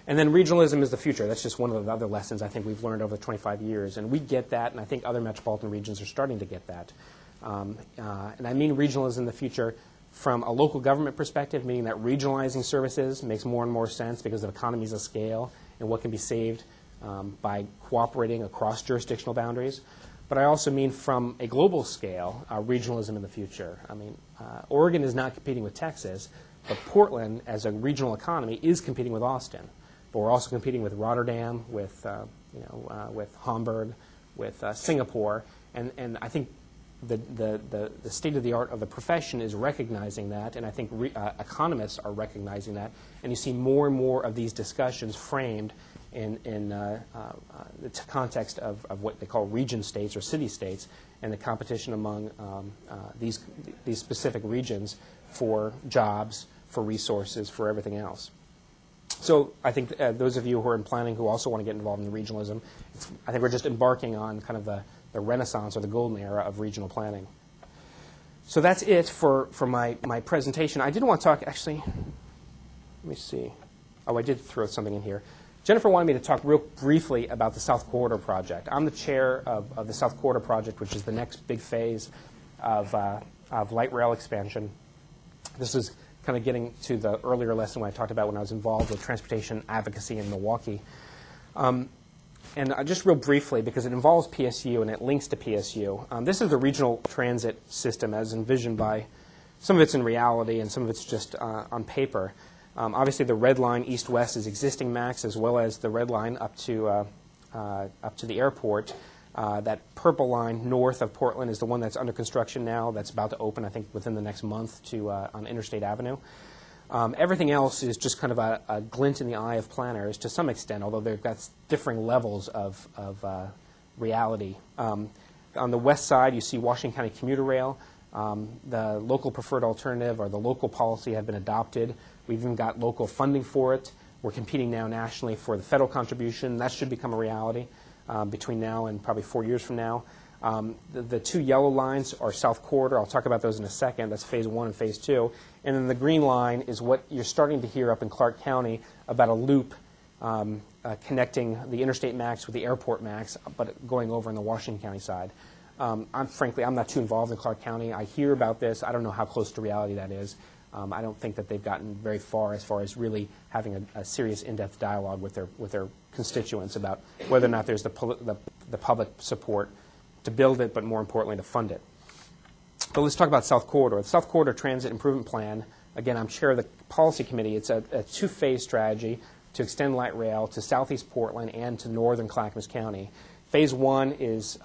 And then regionalism is the future. That's just one of the other lessons I think we've learned over 25 years. And we get that, and I think other metropolitan regions are starting to get that. And I mean regionalism in the future from a local government perspective, meaning that regionalizing services makes more and more sense because of economies of scale and what can be saved by cooperating across jurisdictional boundaries. But I also mean from a global scale, regionalism in the future. I mean, Oregon is not competing with Texas, but Portland, as a regional economy, is competing with Austin. But we're also competing with Rotterdam, with Hamburg, with Singapore, and I think the state of the art of the profession is recognizing that, and I think economists are recognizing that, and you see more and more of these discussions framed in the context of what they call region states or city states, and the competition among these specific regions for jobs, for resources, for everything else. So I think those of you who are in planning who also want to get involved in regionalism, I think we're just embarking on kind of the renaissance or the golden era of regional planning. So that's it for my presentation. I did want to talk, actually, let me see. Oh, I did throw something in here. Jennifer wanted me to talk real briefly about the South Corridor Project. I'm the chair of the South Corridor Project, which is the next big phase of light rail expansion. This is kind of getting to the earlier lesson when I talked about when I was involved with transportation advocacy in Milwaukee. And just real briefly, because it involves PSU and it links to PSU, this is the regional transit system as envisioned by, some of it's in reality and some of it's just on paper. Obviously, the red line east-west is existing max, as well as the red line up to the airport. That purple line north of Portland is the one that's under construction now. That's about to open, I think, within the next month on Interstate Avenue. Everything else is just kind of a glint in the eye of planners to some extent, although they've got differing levels of reality. On the west side, you see Washington County Commuter Rail. The local preferred alternative or the local policy have been adopted. We've even got local funding for it. We're competing now nationally for the federal contribution. That should become a reality between now and probably 4 years from now. The two yellow lines are South Corridor. I'll talk about those in a second. That's Phase 1 and Phase 2. And then the green line is what you're starting to hear up in Clark County about a loop connecting the Interstate Max with the Airport Max, but going over on the Washington County side. Frankly, I'm not too involved in Clark County. I hear about this. I don't know how close to reality that is. I don't think that they've gotten very far as really having a serious in-depth dialogue with their constituents about whether or not there's the public support to build it, but more importantly, to fund it. But let's talk about South Corridor. The South Corridor Transit Improvement Plan, again, I'm chair of the policy committee. It's a two-phase strategy to extend light rail to southeast Portland and to northern Clackamas County. Phase one is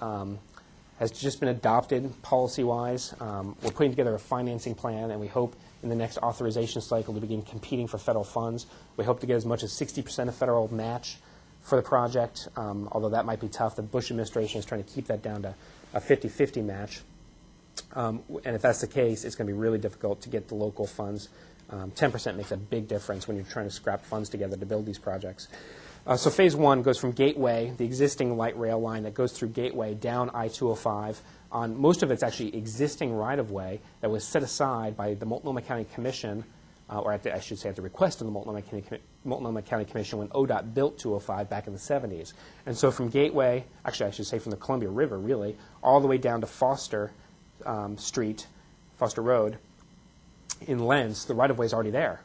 has just been adopted policy-wise. We're putting together a financing plan, and we hope in the next authorization cycle to begin competing for federal funds. We hope to get as much as 60% of federal match for the project, although that might be tough. The Bush administration is trying to keep that down to a 50-50 match. And if that's the case, it's going to be really difficult to get the local funds. 10% makes a big difference when you're trying to scrap funds together to build these projects. So phase one goes from Gateway, the existing light rail line that goes through Gateway, down I-205. On most of it's actually existing right-of-way that was set aside by the Multnomah County Commission, or I should say at the request of the Multnomah County Commission when ODOT built 205 back in the 70s. And so from Gateway, actually I should say from the Columbia River, really, all the way down to Foster Foster Road, in Lens, the right-of-way is already there.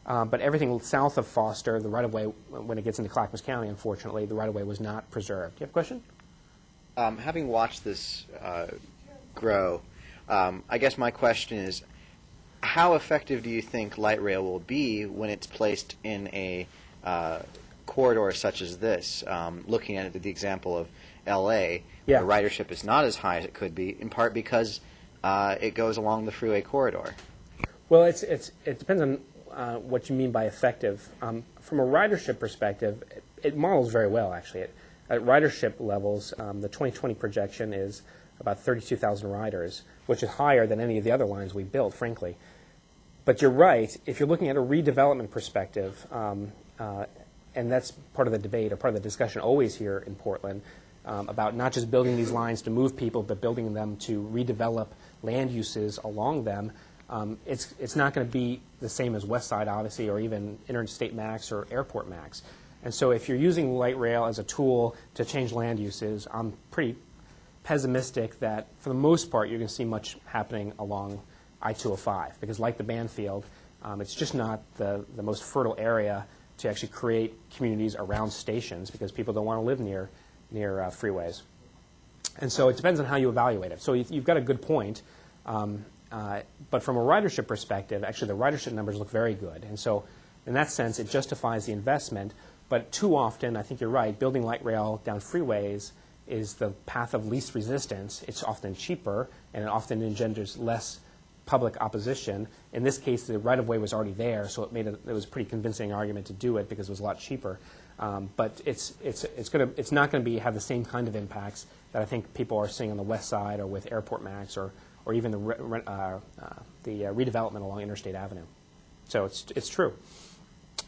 But everything south of Foster, the right-of-way, when it gets into Clackamas County, unfortunately, the right-of-way was not preserved. Do you have a question? Having watched this grow, I guess my question is, how effective do you think light rail will be when it's placed in a corridor such as this? Looking at the example of L.A., yeah. The ridership is not as high as it could be, in part because it goes along the freeway corridor. Well, it depends on what you mean by effective. From a ridership perspective, it models very well, actually. At ridership levels, the 2020 projection is about 32,000 riders, which is higher than any of the other lines we built, frankly. But you're right. If you're looking at a redevelopment perspective, and that's part of the debate or part of the discussion always here in Portland, about not just building these lines to move people, but building them to redevelop land uses along them, it's not going to be the same as West Side, obviously, or even Interstate Max or Airport Max. And so if you're using light rail as a tool to change land uses, I'm pretty pessimistic that, for the most part, you're going to see much happening along I-205, because like the Banfield, it's just not the most fertile area to actually create communities around stations, because people don't want to live near freeways. And so it depends on how you evaluate it. So you've got a good point. But from a ridership perspective, actually the ridership numbers look very good. And so in that sense, it justifies the investment. But too often, I think you're right, building light rail down freeways is the path of least resistance. It's often cheaper, and it often engenders less public opposition. In this case, the right-of-way was already there, so it was a pretty convincing argument to do it because it was a lot cheaper. But it's not going to have the same kind of impacts that I think people are seeing on the west side or with Airport Max or even the redevelopment along Interstate Avenue. So it's true.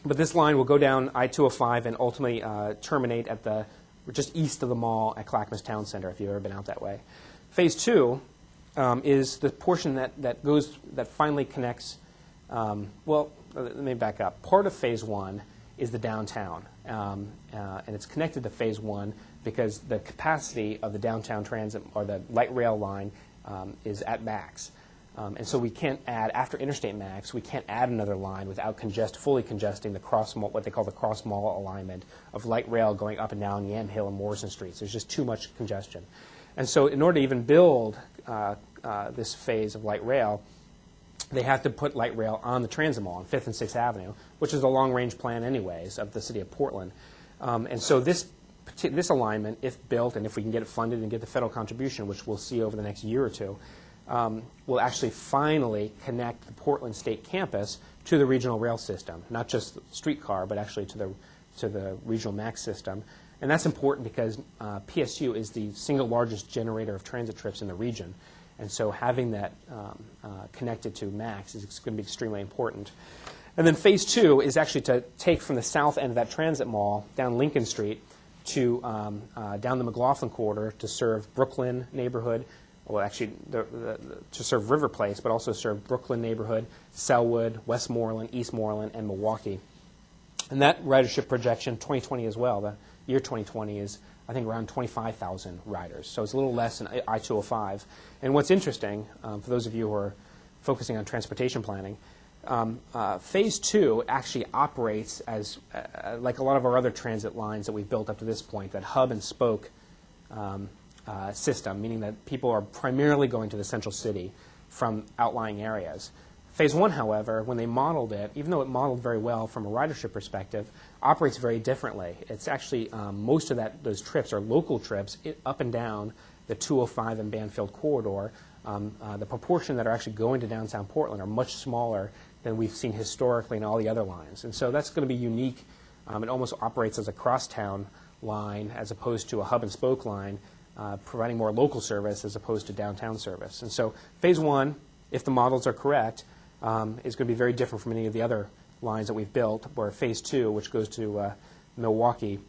But this line will go down I-205 and ultimately terminate at just east of the mall at Clackamas Town Center, if you've ever been out that way. Phase two is the portion that finally connects. Well, let me back up. Part of phase one is the downtown, and it's connected to phase one because the capacity of the downtown transit or the light rail line is at max. And so we can't add, after Interstate Max, we can't add another line without fully congesting the what they call the cross-mall alignment of light rail going up and down Yamhill and Morrison Streets. There's just too much congestion. And so in order to even build this phase of light rail, they have to put light rail on the transit mall on 5th and 6th Avenue, which is the long-range plan anyways of the city of Portland. And so this alignment, if built and if we can get it funded and get the federal contribution, which we'll see over the next year or two, will actually finally connect the Portland State Campus to the regional rail system, not just the streetcar, but actually to the regional MAX system. And that's important because PSU is the single largest generator of transit trips in the region. And so having that connected to MAX is going to be extremely important. And then phase two is actually to take from the south end of that transit mall down Lincoln Street to down the McLaughlin corridor to serve Brooklyn neighborhood, well, actually to serve River Place, but also serve Brooklyn neighborhood, Sellwood, Westmoreland, Eastmoreland, and Milwaukee. And that ridership projection, 2020 as well, the year 2020 is, I think, around 25,000 riders. So it's a little less than I-205. And what's interesting, for those of you who are focusing on transportation planning, phase two actually operates as, like a lot of our other transit lines that we've built up to this point, that hub and spoke system, meaning that people are primarily going to the central city from outlying areas. Phase 1, however, when they modeled it, even though it modeled very well from a ridership perspective, operates very differently. It's actually, most of those trips are local trips up and down the 205 and Banfield corridor. The proportion that are actually going to downtown Portland are much smaller than we've seen historically in all the other lines. And so that's going to be unique. It almost operates as a crosstown line as opposed to a hub and spoke line, providing more local service as opposed to downtown service. And so phase 1, if the models are correct, is going to be very different from any of the other lines that we've built, where phase 2, which goes to Milwaukee,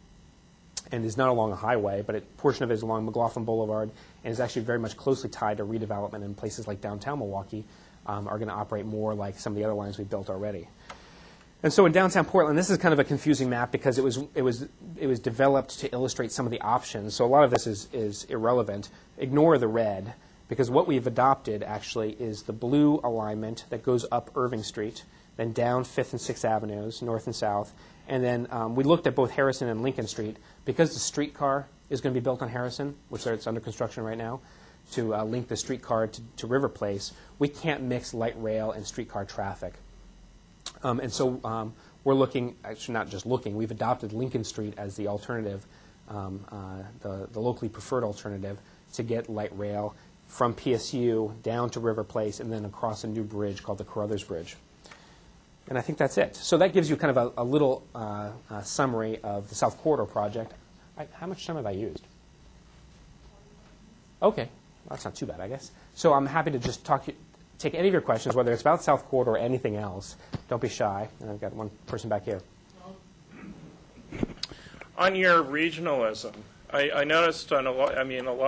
and is not along a highway, but a portion of it is along McLaughlin Boulevard, and is actually very much closely tied to redevelopment in places like downtown Milwaukee, are going to operate more like some of the other lines we've built already. And so in downtown Portland, this is kind of a confusing map because it was developed to illustrate some of the options. So a lot of this is irrelevant. Ignore the red, because what we've adopted actually is the blue alignment that goes up Irving Street, then down 5th and 6th Avenues, north and south. And then we looked at both Harrison and Lincoln Street. Because the streetcar is going to be built on Harrison, which it's under construction right now, to link the streetcar to River Place, we can't mix light rail and streetcar traffic. And so we're looking, actually not just looking, we've adopted Lincoln Street as the alternative, the locally preferred alternative to get light rail from PSU down to River Place and then across a new bridge called the Carruthers Bridge. And I think that's it. So that gives you kind of a little summary of the South Corridor project. How much time have I used? Okay. Well, that's not too bad, I guess. So I'm happy to just take any of your questions, whether it's about South Corridor or anything else. Don't be shy. And I've got one person back here. On your regionalism, I noticed on a lot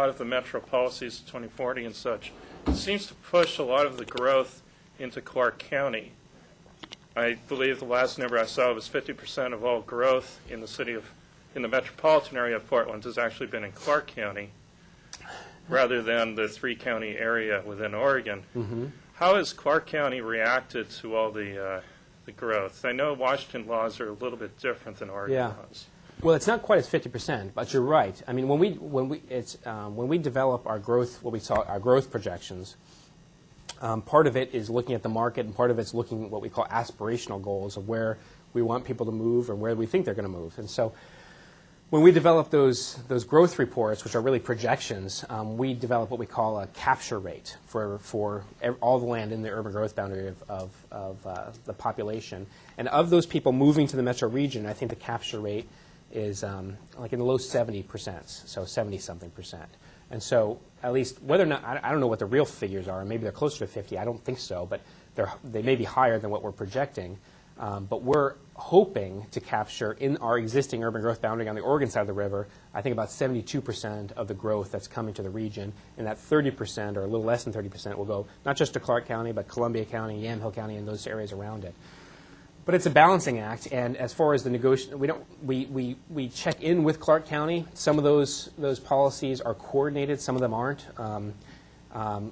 of the metro policies, 2040 and such, it seems to push a lot of the growth into Clark County. I believe the last number I saw was 50% of all growth in the metropolitan area of Portland has actually been in Clark County, rather than the 3-county area within Oregon. Mm-hmm. How has Clark County reacted to all the growth? I know Washington laws are a little bit different than Oregon laws. Well, it's not quite as 50%, but you're right. I mean, when we develop our growth, what we call our growth projections, part of it is looking at the market, and part of it's looking at what we call aspirational goals of where we want people to move and where we think they're going to move. And so when we develop those growth reports, which are really projections, we develop what we call a capture rate for all the land in the urban growth boundary of the population. And of those people moving to the metro region, I think the capture rate is like in the low 70%, so 70-something%. And so at least whether or not, I don't know what the real figures are, maybe they're closer to 50, I don't think so, but they may be higher than what we're projecting. But we're hoping to capture in our existing urban growth boundary on the Oregon side of the river, I think about 72% of the growth that's coming to the region, and that 30% or a little less than 30% will go not just to Clark County, but Columbia County, Yamhill County, and those areas around it. But it's a balancing act, and as far as the negotiation, we check in with Clark County. Some of those policies are coordinated, some of them aren't.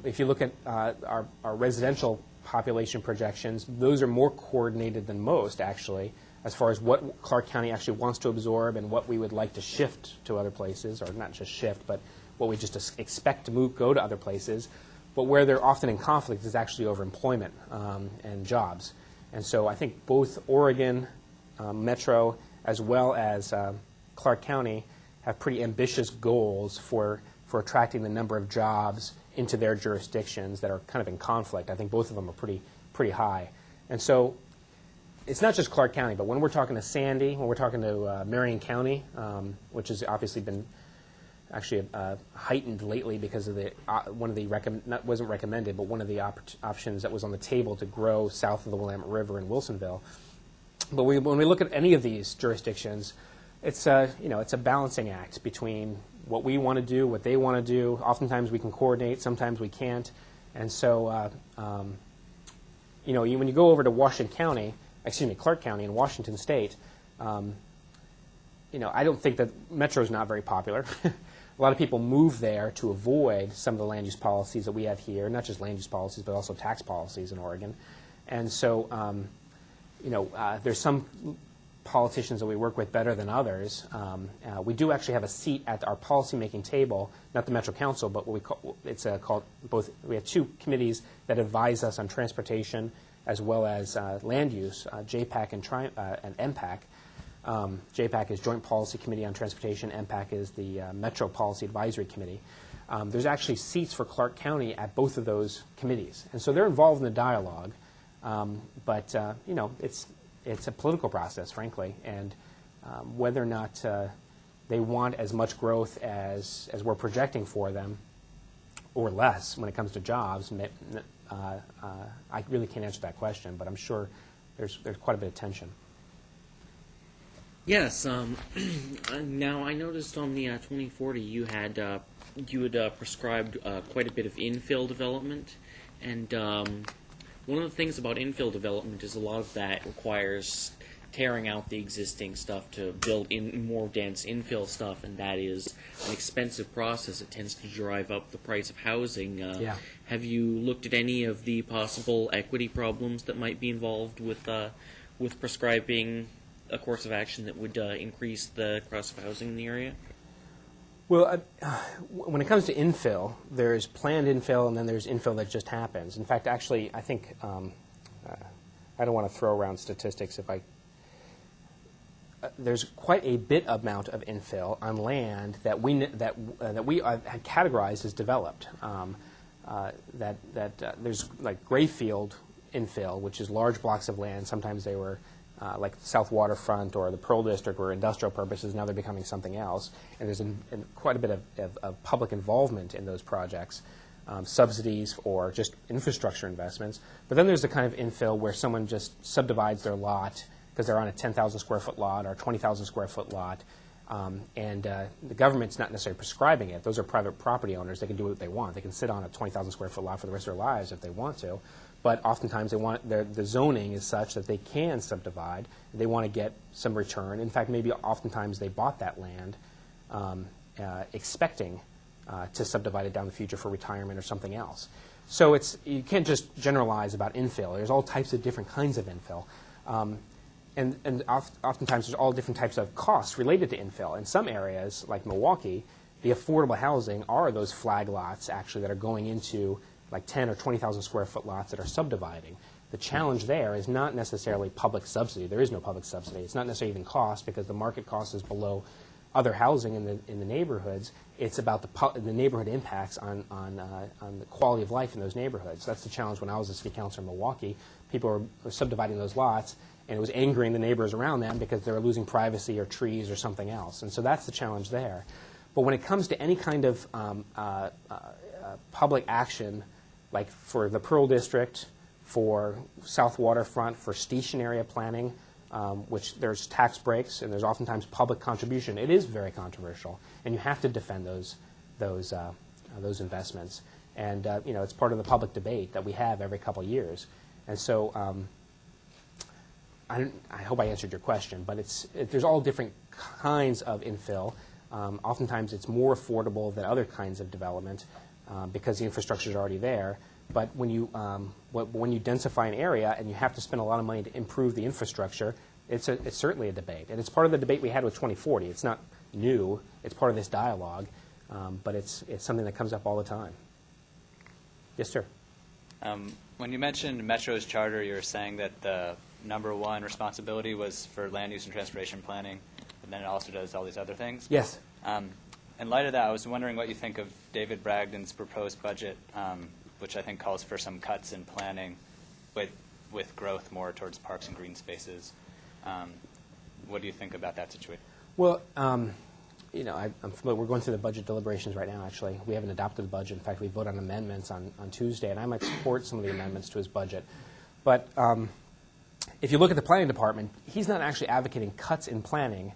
If you look at our residential population projections, those are more coordinated than most, actually, as far as what Clark County actually wants to absorb and what we would like to shift to other places, or not just shift, but what we just expect to go to other places. But where they're often in conflict is actually over employment and jobs. And so I think both Oregon Metro as well as Clark County have pretty ambitious goals for attracting the number of jobs into their jurisdictions that are kind of in conflict. I think both of them are pretty high. And so it's not just Clark County, but when we're talking to Sandy, when we're talking to Marion County, which has obviously been actually heightened lately because of one of the wasn't recommended, but one of the options that was on the table to grow south of the Willamette River in Wilsonville. But when we look at any of these jurisdictions, it's a balancing act between what we want to do, what they want to do. Oftentimes we can coordinate, sometimes we can't. And so, when you go over to Clark County in Washington State, I don't think that Metro is not very popular. A lot of people move there to avoid some of the land use policies that we have here, not just land use policies, but also tax policies in Oregon. And so, there's some politicians that we work with better than others. We do actually have a seat at our policymaking table, not the Metro Council, but what we call, it's called both. We have two committees that advise us on transportation as well as land use, JPAC and MPAC. JPAC is Joint Policy Committee on Transportation. MPAC is the Metro Policy Advisory Committee. There's actually seats for Clark County at both of those committees, and so they're involved in the dialogue. But you know, it's a political process, frankly, and whether or not they want as much growth as we're projecting for them, or less when it comes to jobs, I really can't answer that question. But I'm sure there's quite a bit of tension. Yes. Now I noticed on the 2040 you had prescribed quite a bit of infill development, and one of the things about infill development is a lot of that requires tearing out the existing stuff to build in more dense infill stuff, and that is an expensive process. It tends to drive up the price of housing. Yeah. Have you looked at any of the possible equity problems that might be involved with prescribing a course of action that would increase the cost of housing in the area? Well, when it comes to infill, there's planned infill, and then there's infill that just happens. In fact, actually, I think I don't want to throw around statistics. There's quite a bit amount of infill on land that we had categorized as developed. There's like greenfield infill, which is large blocks of land. Sometimes they were like the South Waterfront or the Pearl District were industrial purposes. Now they're becoming something else. And there's quite a bit of public involvement in those projects, subsidies or just infrastructure investments. But then there's the kind of infill where someone just subdivides their lot because they're on a 10,000 square foot lot or a 20,000 square foot lot. And the government's not necessarily prescribing it. Those are private property owners. They can do what they want. They can sit on a 20,000 square foot lot for the rest of their lives if they want to. But oftentimes they want the zoning is such that they can subdivide. They want to get some return. In fact, maybe oftentimes they bought that land expecting to subdivide it down the future for retirement or something else. So you can't just generalize about infill. There's all types of different kinds of infill. And oftentimes there's all different types of costs related to infill. In some areas, like Milwaukee, the affordable housing are those flag lots actually that are going into like 10 or 20,000 square foot lots that are subdividing. The challenge there is not necessarily public subsidy. There is no public subsidy. It's not necessarily even cost because the market cost is below other housing in the neighborhoods. It's about the neighborhood impacts on the quality of life in those neighborhoods. That's the challenge when I was a city councilor in Milwaukee. People were subdividing those lots, and it was angering the neighbors around them because they were losing privacy or trees or something else. And so that's the challenge there. But when it comes to any kind of public action, like for the Pearl District, for South Waterfront, for station area planning, which there's tax breaks and there's oftentimes public contribution, it is very controversial, and you have to defend those investments. And it's part of the public debate that we have every couple of years. And so I hope I answered your question, but there's all different kinds of infill. Oftentimes it's more affordable than other kinds of development because the infrastructure is already there. But when you densify an area and you have to spend a lot of money to improve the infrastructure, it's certainly a debate. And it's part of the debate we had with 2040. It's not new. It's part of this dialogue. But it's something that comes up all the time. Yes, sir. When you mentioned Metro's charter, you were saying that the number one responsibility was for land use and transportation planning, and then it also does all these other things. Yes. In light of that, I was wondering what you think of David Bragdon's proposed budget, which I think calls for some cuts in planning with growth more towards parks and green spaces. What do you think about that situation? Well, I'm familiar. We're going through the budget deliberations right now, actually. We haven't adopted the budget. In fact, we vote on amendments on Tuesday, and I might support some of the amendments to his budget. But if you look at the planning department, he's not actually advocating cuts in planning.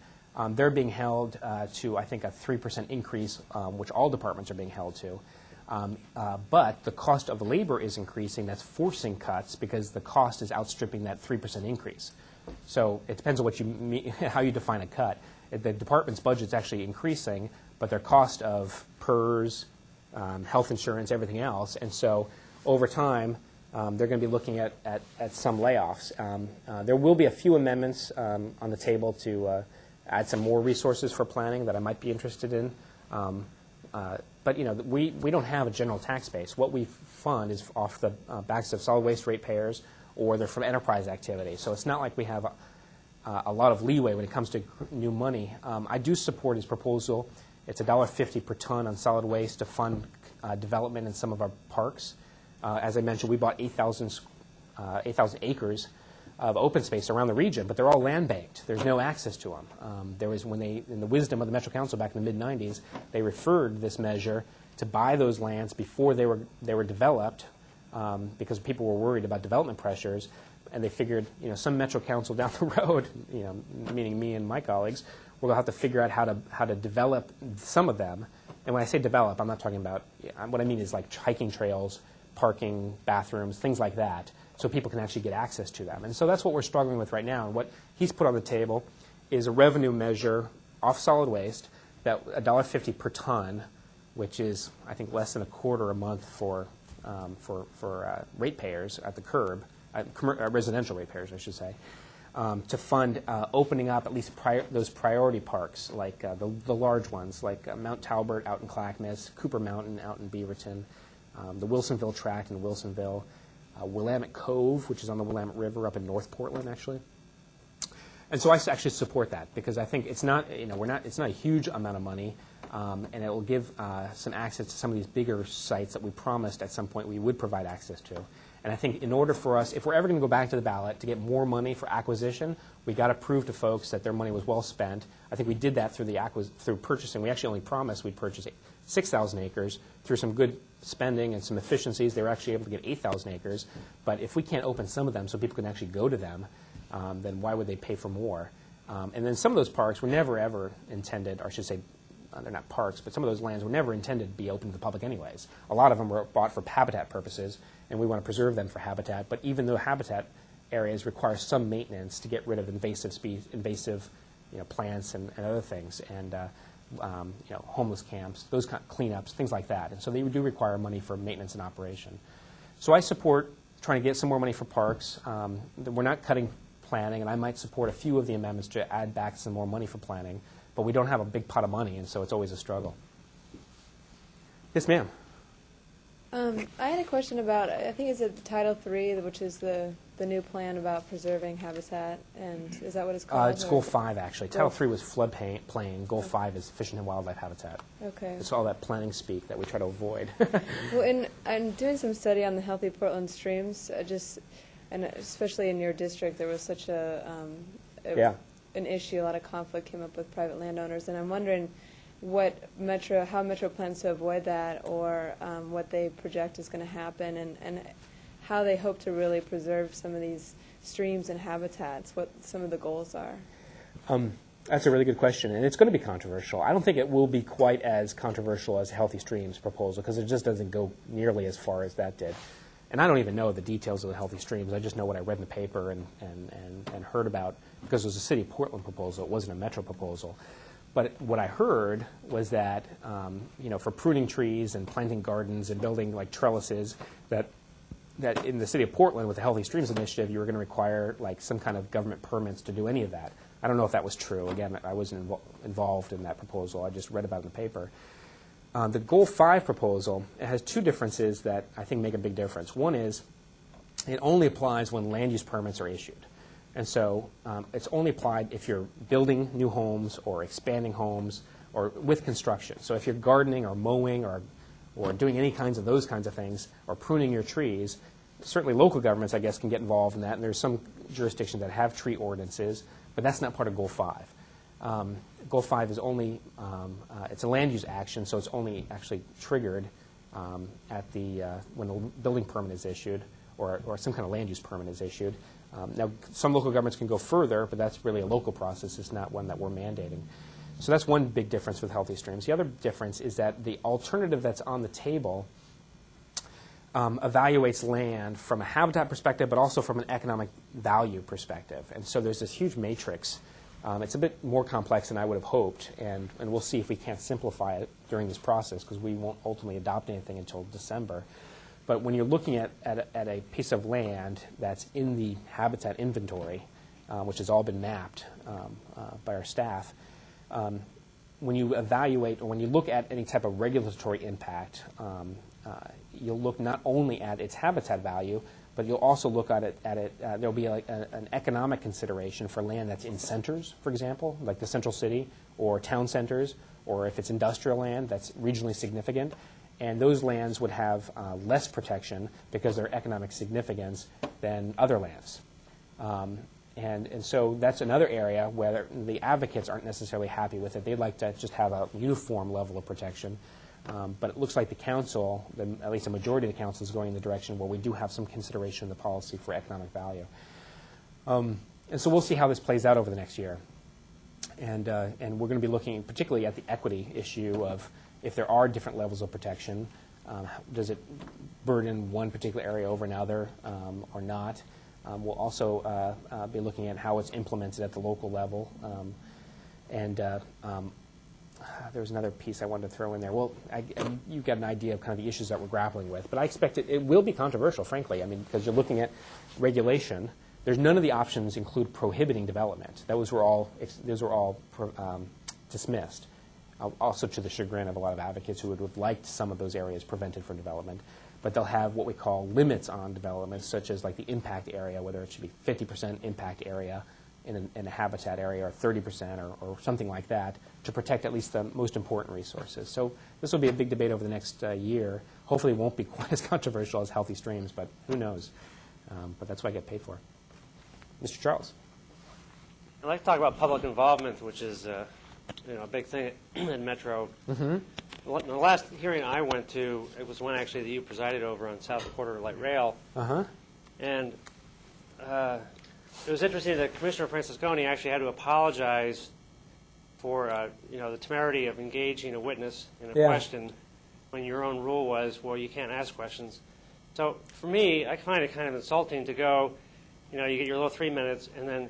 They're being held to, I think, a 3% increase, which all departments are being held to. But the cost of labor is increasing. That's forcing cuts because the cost is outstripping that 3% increase. So it depends on what you mean, how you define a cut. The department's budget's actually increasing, but their cost of PERS, health insurance, everything else. And so over time, they're going to be looking at some layoffs. There will be a few amendments on the table to add some more resources for planning that I might be interested in. But we don't have a general tax base. What we fund is off the backs of solid waste ratepayers, or they're from enterprise activity. So it's not like we have a lot of leeway when it comes to new money. I do support his proposal. It's $1.50 per ton on solid waste to fund development in some of our parks. As I mentioned, we bought 8,000 acres of open space around the region, but they're all land banked. There's no access to them. There was, in the wisdom of the Metro Council back in the mid-'90s, they referred this measure to buy those lands before they were developed, because people were worried about development pressures, and they figured, some Metro Council down the road, meaning me and my colleagues, we're going to have to figure out how to develop some of them. And when I say develop, I'm not talking about, what I mean is like hiking trails, parking, bathrooms, things like that, so people can actually get access to them. And so that's what we're struggling with right now. And what he's put on the table is a revenue measure off solid waste, that $1.50 per ton, which is, I think, less than a quarter a month for ratepayers at the curb, residential ratepayers, I should say, to fund opening up at least those priority parks, like the large ones, like Mount Talbert out in Clackamas, Cooper Mountain out in Beaverton, the Wilsonville Tract in Wilsonville, Willamette Cove, which is on the Willamette River up in North Portland, actually. And so I actually support that, because I think it's not, it's not a huge amount of money, and it will give some access to some of these bigger sites that we promised at some point we would provide access to. And I think in order for us, if we're ever going to go back to the ballot to get more money for acquisition, we got to prove to folks that their money was well spent. I think we did that through purchasing. We actually only promised we'd purchase 6,000 acres through some good spending and some efficiencies. They were actually able to get 8,000 acres. But if we can't open some of them so people can actually go to them, then why would they pay for more? And then some of those parks were never, ever intended, or I should say, they're not parks, but some of those lands were never intended to be open to the public anyways. A lot of them were bought for habitat purposes, and we want to preserve them for habitat. But even though habitat areas require some maintenance to get rid of invasive plants and other things, and homeless camps, those kind of cleanups, things like that. And so they do require money for maintenance and operation. So I support trying to get some more money for parks. We're not cutting planning, and I might support a few of the amendments to add back some more money for planning. But we don't have a big pot of money, and so it's always a struggle. Yes, ma'am. I had a question about, I think it's Title III, which is the new plan about preserving habitat, and is that what it's called? It's Goal 5, actually. Title III was floodplain. Goal 5 is fish and wildlife habitat. Okay. It's all that planning speak that we try to avoid. Well, I'm doing some study on the Healthy Portland streams, and especially in your district, there was such an issue, a lot of conflict came up with private landowners, and I'm wondering how Metro plans to avoid that, or what they project is going to happen, and how they hope to really preserve some of these streams and habitats, what some of the goals are. That's a really good question, and it's going to be controversial. I don't think it will be quite as controversial as Healthy Streams proposal, because it just doesn't go nearly as far as that did. And I don't even know the details of the Healthy Streams. I just know what I read in the paper and heard about, because it was a City of Portland proposal. It wasn't a Metro proposal. But what I heard was that, for pruning trees and planting gardens and building like trellises, that in the City of Portland with the Healthy Streams Initiative, you were going to require like some kind of government permits to do any of that. I don't know if that was true. Again, I wasn't involved in that proposal. I just read about it in the paper. The Goal 5 proposal, it has two differences that I think make a big difference. One is it only applies when land use permits are issued. And so it's only applied if you're building new homes or expanding homes or with construction. So if you're gardening or mowing or doing any kinds of those kinds of things or pruning your trees, certainly local governments, I guess, can get involved in that. And there's some jurisdictions that have tree ordinances, but that's not part of Goal 5. Goal 5 is only, it's a land use action, so it's only actually triggered at when a building permit is issued or some kind of land use permit is issued. Now, some local governments can go further, but that's really a local process. It's not one that we're mandating. So that's one big difference with Healthy Streams. The other difference is that the alternative that's on the table evaluates land from a habitat perspective, but also from an economic value perspective. And so there's this huge matrix. It's a bit more complex than I would have hoped, and we'll see if we can't simplify it during this process, because we won't ultimately adopt anything until December. But when you're looking at a piece of land that's in the habitat inventory, which has all been mapped by our staff, when you evaluate or when you look at any type of regulatory impact, you'll look not only at its habitat value, but you'll also look at it. There'll be like an economic consideration for land that's in centers, for example, like the central city or town centers, or if it's industrial land that's regionally significant. And those lands would have less protection because of their economic significance than other lands. And so that's another area where the advocates aren't necessarily happy with it. They'd like to just have a uniform level of protection. But it looks like the council, at least a majority of the council, is going in the direction where we do have some consideration in the policy for economic value. And so we'll see how this plays out over the next year. And we're going to be looking particularly at the equity issue of if there are different levels of protection, does it burden one particular area over another or not? We'll also be looking at how it's implemented at the local level. There was another piece I wanted to throw in there. Well, you've got an idea of kind of the issues that we're grappling with. But I expect it will be controversial, frankly. I mean, because you're looking at regulation. There's none of the options include prohibiting development. Those were all dismissed, also to the chagrin of a lot of advocates who would have liked some of those areas prevented from development. But they'll have what we call limits on development, such as like the impact area, whether it should be 50% impact area in a habitat area or 30% or something like that to protect at least the most important resources. So this will be a big debate over the next year. Hopefully it won't be quite as controversial as healthy streams, but who knows. But that's what I get paid for. Mr. Charles. I'd like to talk about public involvement, which is a big thing in Metro. Mm-hmm. The last hearing I went to, it was one actually that you presided over on South Quarter Light Rail. Uh-huh. And it was interesting that Commissioner Francisconi actually had to apologize for the temerity of engaging a witness in a question when your own rule was, well, you can't ask questions. So for me, I find it kind of insulting to go, you get your little 3 minutes, and then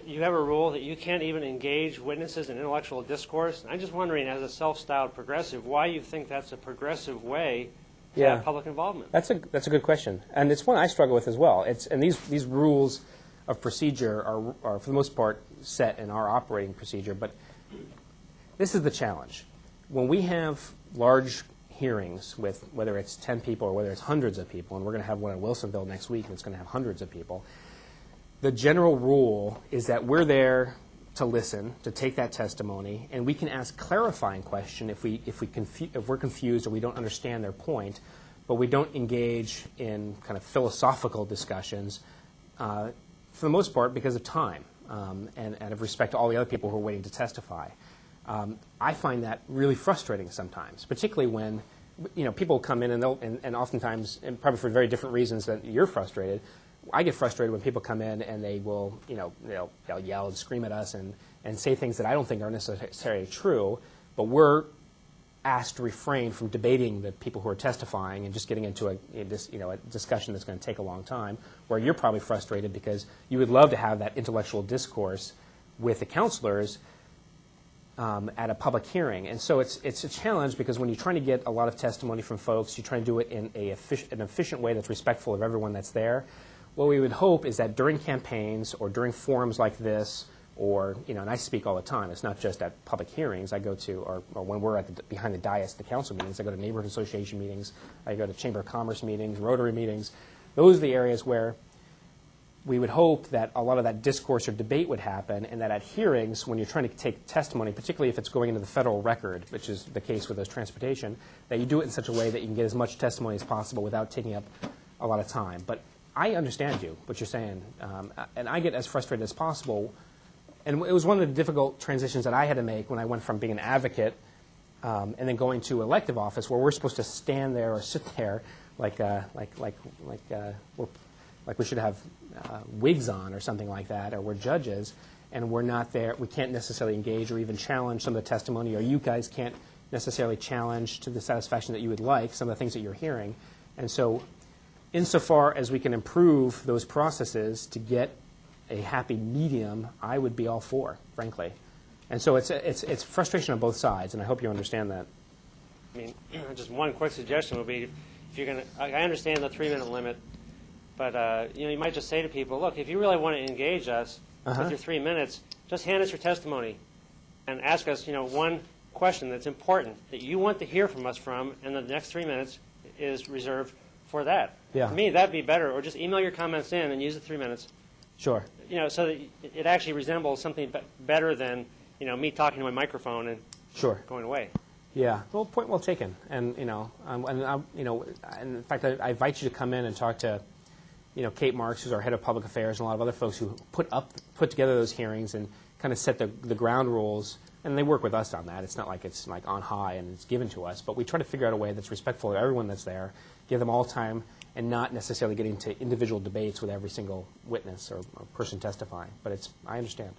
you have a rule that you can't even engage witnesses in intellectual discourse. I'm just wondering, as a self-styled progressive, why you think that's a progressive way to have public involvement. That's a good question, and it's one I struggle with as well. And these rules of procedure are for the most part set in our operating procedure, but this is the challenge. When we have large hearings with whether it's 10 people or whether it's hundreds of people, and we're going to have one in Wilsonville next week and it's going to have hundreds of people, the general rule is that we're there to listen, to take that testimony, and we can ask clarifying questions if we're confused or we don't understand their point, but we don't engage in kind of philosophical discussions for the most part because of time and of respect to all the other people who are waiting to testify. I find that really frustrating sometimes, particularly when people come in and oftentimes, and probably for very different reasons that you're frustrated. I get frustrated when people come in and they will, they'll yell and scream at us and say things that I don't think are necessarily true, but we're asked to refrain from debating the people who are testifying and just getting into a discussion that's going to take a long time, where you're probably frustrated because you would love to have that intellectual discourse with the counselors at a public hearing. And so it's a challenge because when you're trying to get a lot of testimony from folks, you try to do it in an efficient way that's respectful of everyone that's there. What we would hope is that during campaigns or during forums like this, or, and I speak all the time, it's not just at public hearings I go to, or when we're behind the dais at the council meetings, I go to neighborhood association meetings, I go to Chamber of Commerce meetings, Rotary meetings. Those are the areas where we would hope that a lot of that discourse or debate would happen, and that at hearings, when you're trying to take testimony, particularly if it's going into the federal record, which is the case with those transportation, that you do it in such a way that you can get as much testimony as possible without taking up a lot of time. But I understand what you're saying, and I get as frustrated as possible. And it was one of the difficult transitions that I had to make when I went from being an advocate and then going to elective office, where we're supposed to stand there or sit there like we should have wigs on or something like that, or we're judges, and we're not there. We can't necessarily engage or even challenge some of the testimony, or you guys can't necessarily challenge to the satisfaction that you would like some of the things that you're hearing. And so insofar as we can improve those processes to get a happy medium, I would be all for, frankly. And so it's frustration on both sides, and I hope you understand that. I mean, just one quick suggestion would be, if you're going to, I understand the 3-minute limit, but you might just say to people, look, if you really want to engage us with your 3 minutes, just hand us your testimony and ask us, one question that's important that you want to hear from us and the next 3 minutes is reserved for that. Yeah. To me, that'd be better, or just email your comments in and use the 3 minutes. Sure. So that it actually resembles something better than, me talking to my microphone and going away. Yeah, well, point well taken. And in fact, I invite you to come in and talk to, Kate Marks, who's our head of public affairs, and a lot of other folks who put together those hearings and kind of set the ground rules. And they work with us on that. It's not like it's like on high and it's given to us, but we try to figure out a way that's respectful of everyone that's there, give them all time, and not necessarily get into individual debates with every single witness or person testifying. But I understand.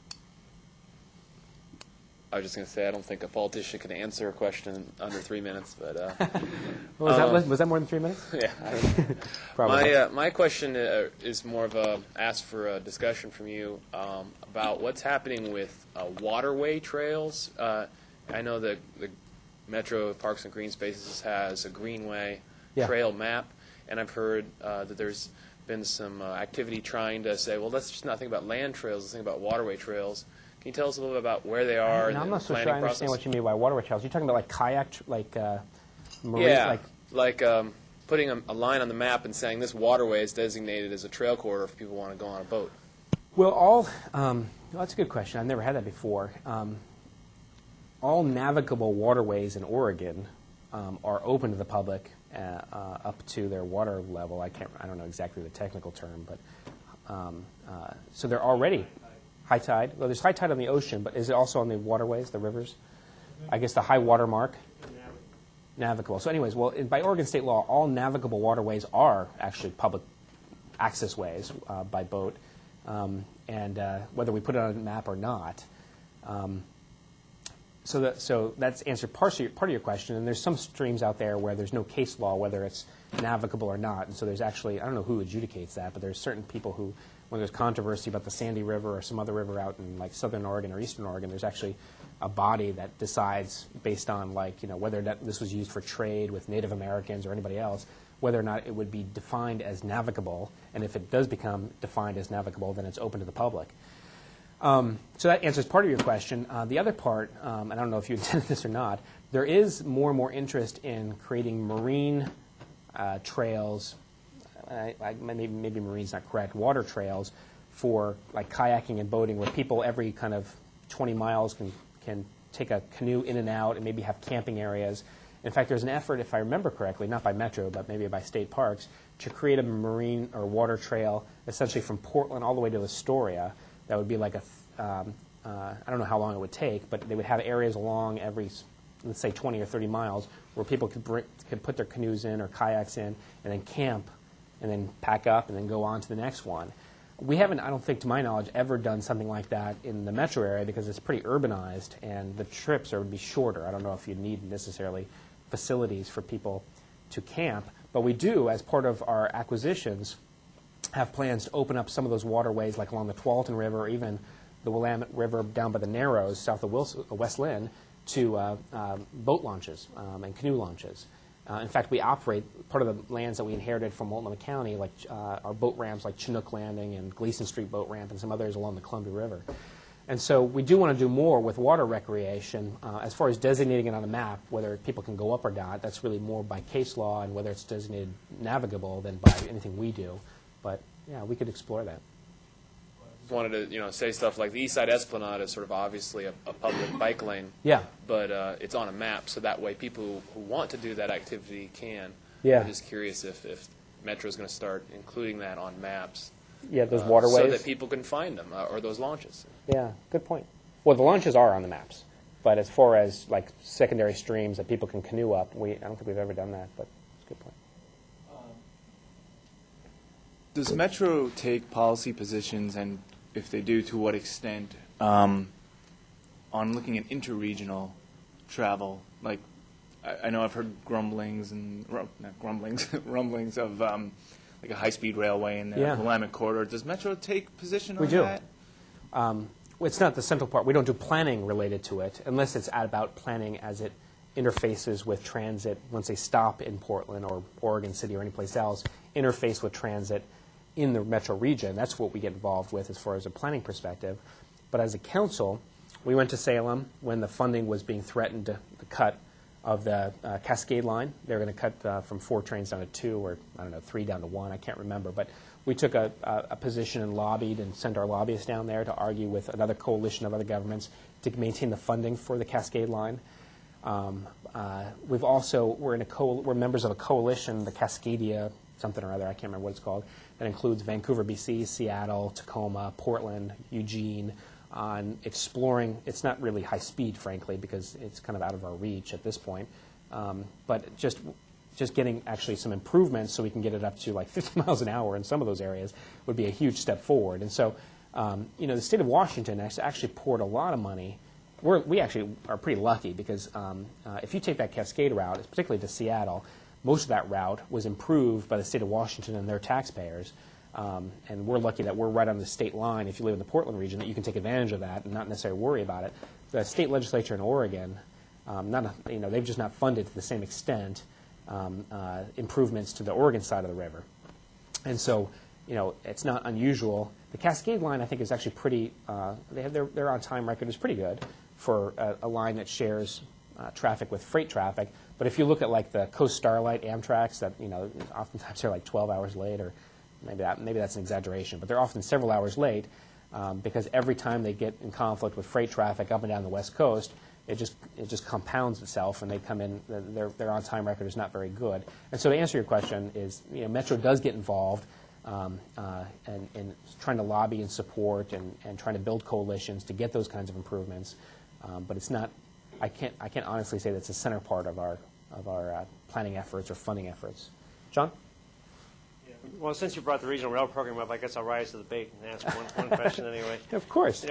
I was just going to say, I don't think a politician can answer a question under 3 minutes, but was that more than 3 minutes? Yeah. Probably. My question is more of a ask for a discussion from you about what's happening with waterway trails. I know that the Metro Parks and Green Spaces has a greenway trail map, and I've heard that there's been some activity trying to say, well, let's just not think about land trails, let's think about waterway trails. Can you tell us a little bit about where they are in the planning process? I'm not so sure I understand what you mean by waterway trails. You're talking about like kayak, marine? Yeah, like putting a line on the map and saying this waterway is designated as a trail corridor if people want to go on a boat. Well, that's a good question. I've never had that before. All navigable waterways in Oregon are open to the public up to their water level. I don't know exactly the technical term, but so they're already high tide. Well, there's high tide on the ocean, but is it also on the waterways, the rivers? I guess the high water mark? Navigable. So anyways, by Oregon state law, all navigable waterways are actually public access ways by boat, and whether we put it on a map or not. So that's answered part of your question, and there's some streams out there where there's no case law whether it's navigable or not, and so there's actually, I don't know who adjudicates that, but there's certain people who, when there's controversy about the Sandy River or some other river out in like southern Oregon or eastern Oregon, there's actually a body that decides based on whether this was used for trade with Native Americans or anybody else, whether or not it would be defined as navigable, and if it does become defined as navigable, then it's open to the public. So that answers part of your question. The other part, and I don't know if you intended this or not, there is more and more interest in creating marine trails. Maybe marine's not correct, water trails for like kayaking and boating where people every kind of 20 miles can take a canoe in and out and maybe have camping areas. In fact, there's an effort, if I remember correctly, not by Metro, but maybe by state parks, to create a marine or water trail essentially from Portland all the way to Astoria. That would be like I don't know how long it would take, but they would have areas along every, let's say 20 or 30 miles where people could put their canoes in or kayaks in and then camp and then pack up and then go on to the next one. We haven't, I don't think to my knowledge, ever done something like that in the metro area because it's pretty urbanized and the trips would be shorter. I don't know if you need necessarily facilities for people to camp, but we do, as part of our acquisitions, have plans to open up some of those waterways like along the Tualatin River or even the Willamette River down by the Narrows south of West Lynn to boat launches and canoe launches. In fact, we operate part of the lands that we inherited from Multnomah County, like our boat ramps like Chinook Landing and Gleason Street Boat Ramp and some others along the Columbia River. And so we do want to do more with water recreation. As far as designating it on a map, whether people can go up or not, that's really more by case law and whether it's designated navigable than by anything we do. But, yeah, we could explore that. Wanted to say stuff like the East Side Esplanade is sort of obviously a public bike lane. Yeah. But it's on a map, so that way people who want to do that activity can. Yeah. I'm just curious if Metro's going to start including that on maps. Yeah, those waterways. So that people can find them, or those launches. Yeah, good point. Well, the launches are on the maps, but as far as like secondary streams that people can canoe up, I don't think we've ever done that, but it's a good point. Does Metro take policy positions, and if they do, to what extent, on looking at interregional travel? Like, I know I've heard grumblings rumblings of like a high-speed railway in the Willamette corridor. Does Metro take position on that? It's not the central part. We don't do planning related to it, unless it's about planning as it interfaces with transit once they stop in Portland or Oregon City or anyplace else, interface with transit in the metro region. That's what we get involved with as far as a planning perspective. But as a council, we went to Salem when the funding was being threatened to the cut of the Cascade line. They were going to cut from 4 trains down to 2, or I don't know, 3 down to 1. I can't remember. But we took a position and lobbied and sent our lobbyists down there to argue with another coalition of other governments to maintain the funding for the Cascade line. We've also we're members of a coalition, the Cascadia something or other. I can't remember what it's called. That includes Vancouver, BC, Seattle, Tacoma, Portland, Eugene, on exploring. It's not really high speed, frankly, because it's kind of out of our reach at this point. But just getting actually some improvements so we can get it up to like 50 miles an hour in some of those areas would be a huge step forward. And so, the state of Washington has actually poured a lot of money. We actually are pretty lucky because if you take that Cascade route, particularly to Seattle, most of that route was improved by the state of Washington and their taxpayers. And we're lucky that we're right on the state line, if you live in the Portland region, that you can take advantage of that and not necessarily worry about it. The state legislature in Oregon, they've just not funded to the same extent improvements to the Oregon side of the river. And so, it's not unusual. The Cascade line, I think, is actually pretty, their on-time record is pretty good for a line that shares traffic with freight traffic. But if you look at like the Coast Starlight Amtraks that, oftentimes they're like 12 hours late, or maybe that's an exaggeration, but they're often several hours late because every time they get in conflict with freight traffic up and down the West Coast, it just compounds itself, and they come in. Their on-time record is not very good. And so to answer your question is, Metro does get involved and trying to lobby and support and trying to build coalitions to get those kinds of improvements. But it's not. I can't honestly say that's a center part of our planning efforts or funding efforts. John? Well, since you brought the regional rail program up, I guess I'll rise to the bait and ask one question anyway. Of course.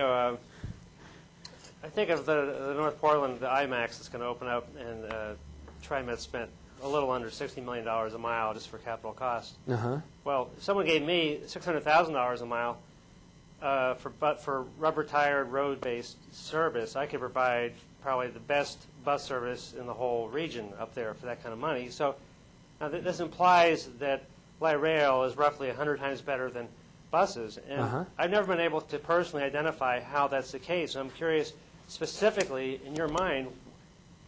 I think of the North Portland, the IMAX that's going to open up, and TriMet spent a little under $60 million a mile just for capital cost. Well, if someone gave me $600,000 a mile for rubber-tired, road-based service, I could provide probably the best bus service in the whole region up there for that kind of money. So now this implies that light rail is roughly 100 times better than buses. And I've never been able to personally identify how that's the case. So I'm curious, specifically, in your mind,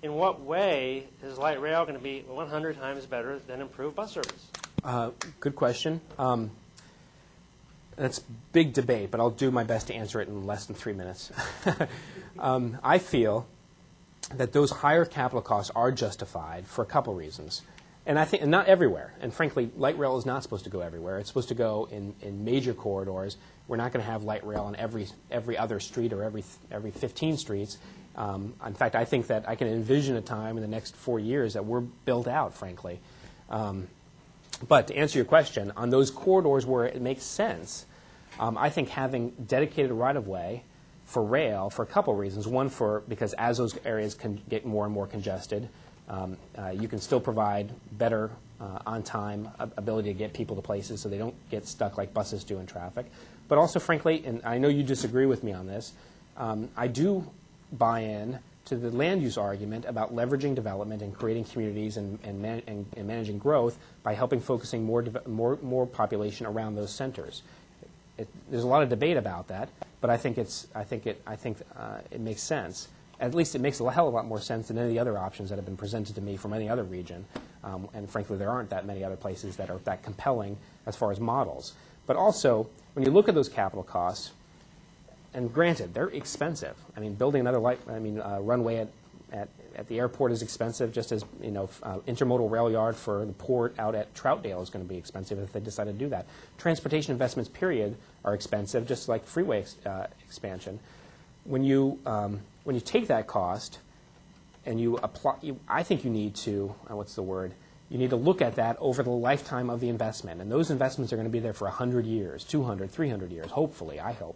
in what way is light rail going to be 100 times better than improved bus service? Good question. That's big debate, but I'll do my best to answer it in less than 3 minutes. I feel that those higher capital costs are justified for a couple reasons. And I think, and not everywhere. And frankly, light rail is not supposed to go everywhere. It's supposed to go in major corridors. We're not going to have light rail on every other street or every 15 streets. In fact, I think that I can envision a time in the next 4 years that we're built out, frankly. But to answer your question, on those corridors where it makes sense, I think having dedicated right-of-way for rail for a couple reasons. One, because as those areas can get more and more congested, you can still provide better on-time ability to get people to places so they don't get stuck like buses do in traffic. But also, frankly, and I know you disagree with me on this, I do buy in to the land use argument about leveraging development and creating communities and managing growth by helping focusing more population around those centers. There's a lot of debate about that, but I think it makes sense. At least it makes a hell of a lot more sense than any of the other options that have been presented to me from any other region. And frankly, there aren't that many other places that are that compelling as far as models. But also, when you look at those capital costs, and granted, they're expensive. I mean, building another runway at the airport is expensive, just as intermodal rail yard for the port out at Troutdale is going to be expensive if they decide to do that. Transportation investments, period, are expensive, just like freeway expansion. When you take that cost and you apply, I think you need to, you need to look at that over the lifetime of the investment. And those investments are going to be there for 100 years, 200, 300 years, hopefully, I hope.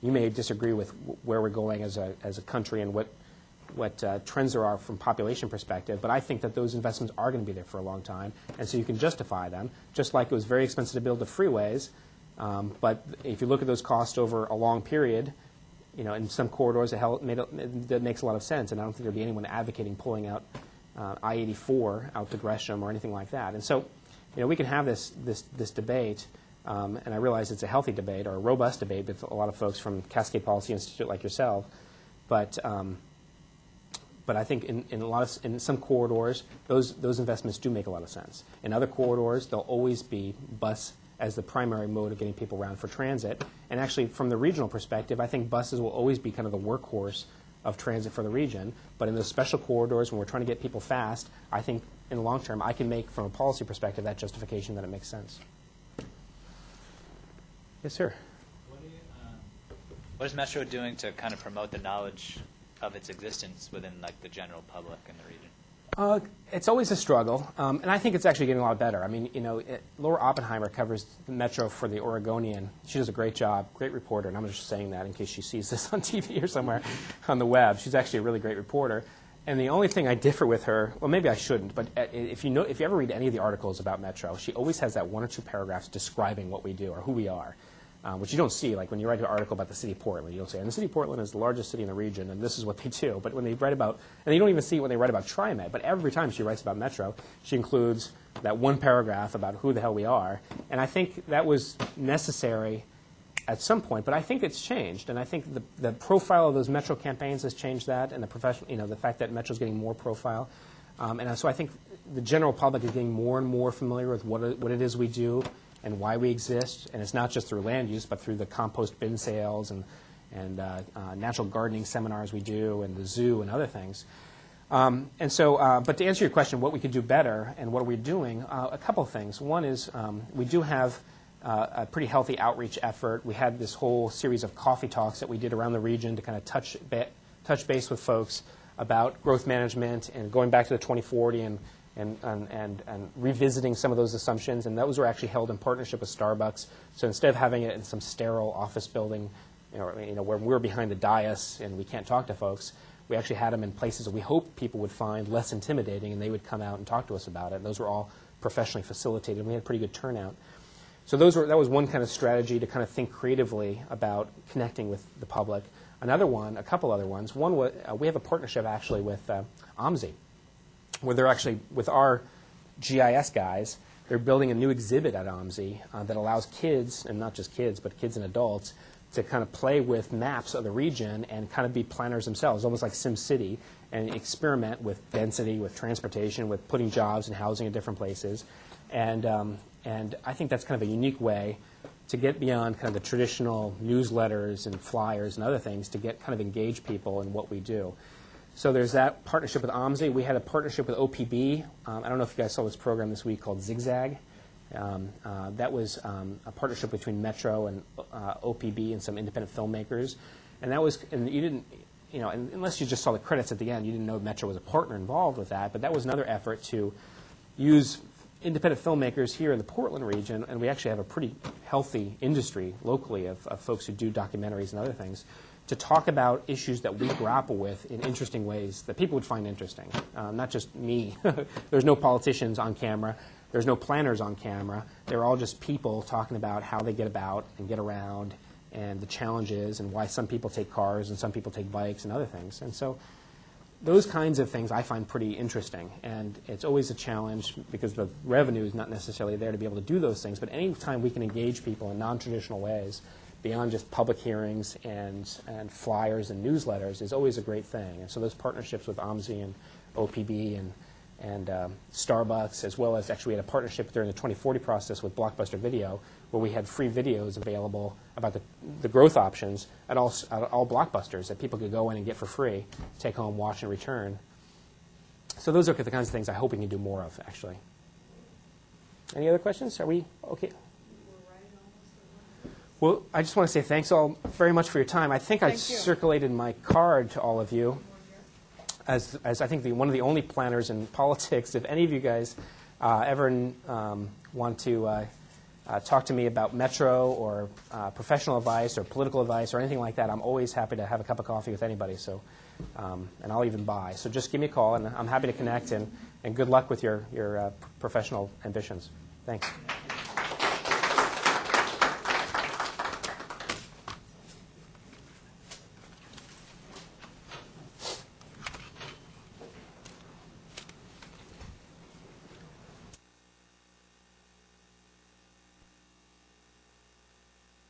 You may disagree with where we're going as a country and what trends there are from population perspective, but I think that those investments are going to be there for a long time, and so you can justify them, just like it was very expensive to build the freeways. But if you look at those costs over a long period, in some corridors, that makes a lot of sense, and I don't think there'll be anyone advocating pulling out I-84 out to Gresham or anything like that. And so, we can have this debate, and I realize it's a healthy debate or a robust debate with a lot of folks from Cascade Policy Institute like yourself, but I think in some corridors, those investments do make a lot of sense. In other corridors, there'll always be bus as the primary mode of getting people around for transit. And actually, from the regional perspective, I think buses will always be kind of the workhorse of transit for the region. But in those special corridors, when we're trying to get people fast, I think in the long term, I can make, from a policy perspective, that justification that it makes sense. Yes, sir. What is Metro doing to kind of promote the knowledge of its existence within like the general public in the region? It's always a struggle, and I think it's actually getting a lot better. I mean, Laura Oppenheimer covers the Metro for the Oregonian. She does a great job, great reporter, and I'm just saying that in case she sees this on TV or somewhere on the web. She's actually a really great reporter. And the only thing I differ with her, well, maybe I shouldn't, but if you ever read any of the articles about Metro, she always has that 1 or 2 paragraphs describing what we do or who we are. Which you don't see, like when you write an article about the city of Portland, you don't say, and the city of Portland is the largest city in the region, and this is what they do. But when they write about, and you don't even see it when they write about TriMet, but every time she writes about Metro, she includes that 1 paragraph about who the hell we are. And I think that was necessary at some point, but I think it's changed. And I think the profile of those Metro campaigns has changed that, and the fact that Metro's getting more profile. And so I think the general public is getting more and more familiar with what it is we do and why we exist, and it's not just through land use, but through the compost bin sales and natural gardening seminars we do, and the zoo and other things. But to answer your question, what we could do better and what are we doing, a couple of things. One is we do have a pretty healthy outreach effort. We had this whole series of coffee talks that we did around the region to kind of touch base with folks about growth management and going back to the 2040 and revisiting some of those assumptions, and those were actually held in partnership with Starbucks. So instead of having it in some sterile office building, where we're behind the dais and we can't talk to folks, we actually had them in places that we hope people would find less intimidating, and they would come out and talk to us about it. And those were all professionally facilitated, and we had a pretty good turnout. So that was one kind of strategy to kind of think creatively about connecting with the public. A couple other ones. One was we have a partnership actually with OMSI, where they're actually, with our GIS guys, they're building a new exhibit at OMSI that allows kids, and not just kids, but kids and adults, to kind of play with maps of the region and kind of be planners themselves, almost like SimCity, and experiment with density, with transportation, with putting jobs and housing in different places. And I think that's kind of a unique way to get beyond kind of the traditional newsletters and flyers and other things to get kind of engage people in what we do. So there's that partnership with OMSI. We had a partnership with OPB. I don't know if you guys saw this program this week called Zigzag. That was a partnership between Metro and OPB and some independent filmmakers. And that was, and you didn't, unless you just saw the credits at the end, you didn't know Metro was a partner involved with that. But that was another effort to use independent filmmakers here in the Portland region, and we actually have a pretty healthy industry locally of folks who do documentaries and other things, to talk about issues that we grapple with in interesting ways that people would find interesting, not just me. There's no politicians on camera. There's no planners on camera. They're all just people talking about how they get about and get around and the challenges and why some people take cars and some people take bikes and other things. And so those kinds of things I find pretty interesting. And it's always a challenge because the revenue is not necessarily there to be able to do those things. But any time we can engage people in non-traditional ways, beyond just public hearings and flyers and newsletters, is always a great thing. And so those partnerships with OMSI and OPB and Starbucks, as well as actually we had a partnership during the 2040 process with Blockbuster Video, where we had free videos available about the growth options at all Blockbusters that people could go in and get for free, take home, watch, and return. So those are the kinds of things I hope we can do more of, actually. Any other questions? Are we okay? Well, I just want to say thanks all very much for your time. I think I circulated my card to all of you as I think one of the only planners in politics. If any of you guys ever want to talk to me about Metro or professional advice or political advice or anything like that, I'm always happy to have a cup of coffee with anybody. So, and I'll even buy. So just give me a call, and I'm happy to connect. And good luck with your professional ambitions. Thanks.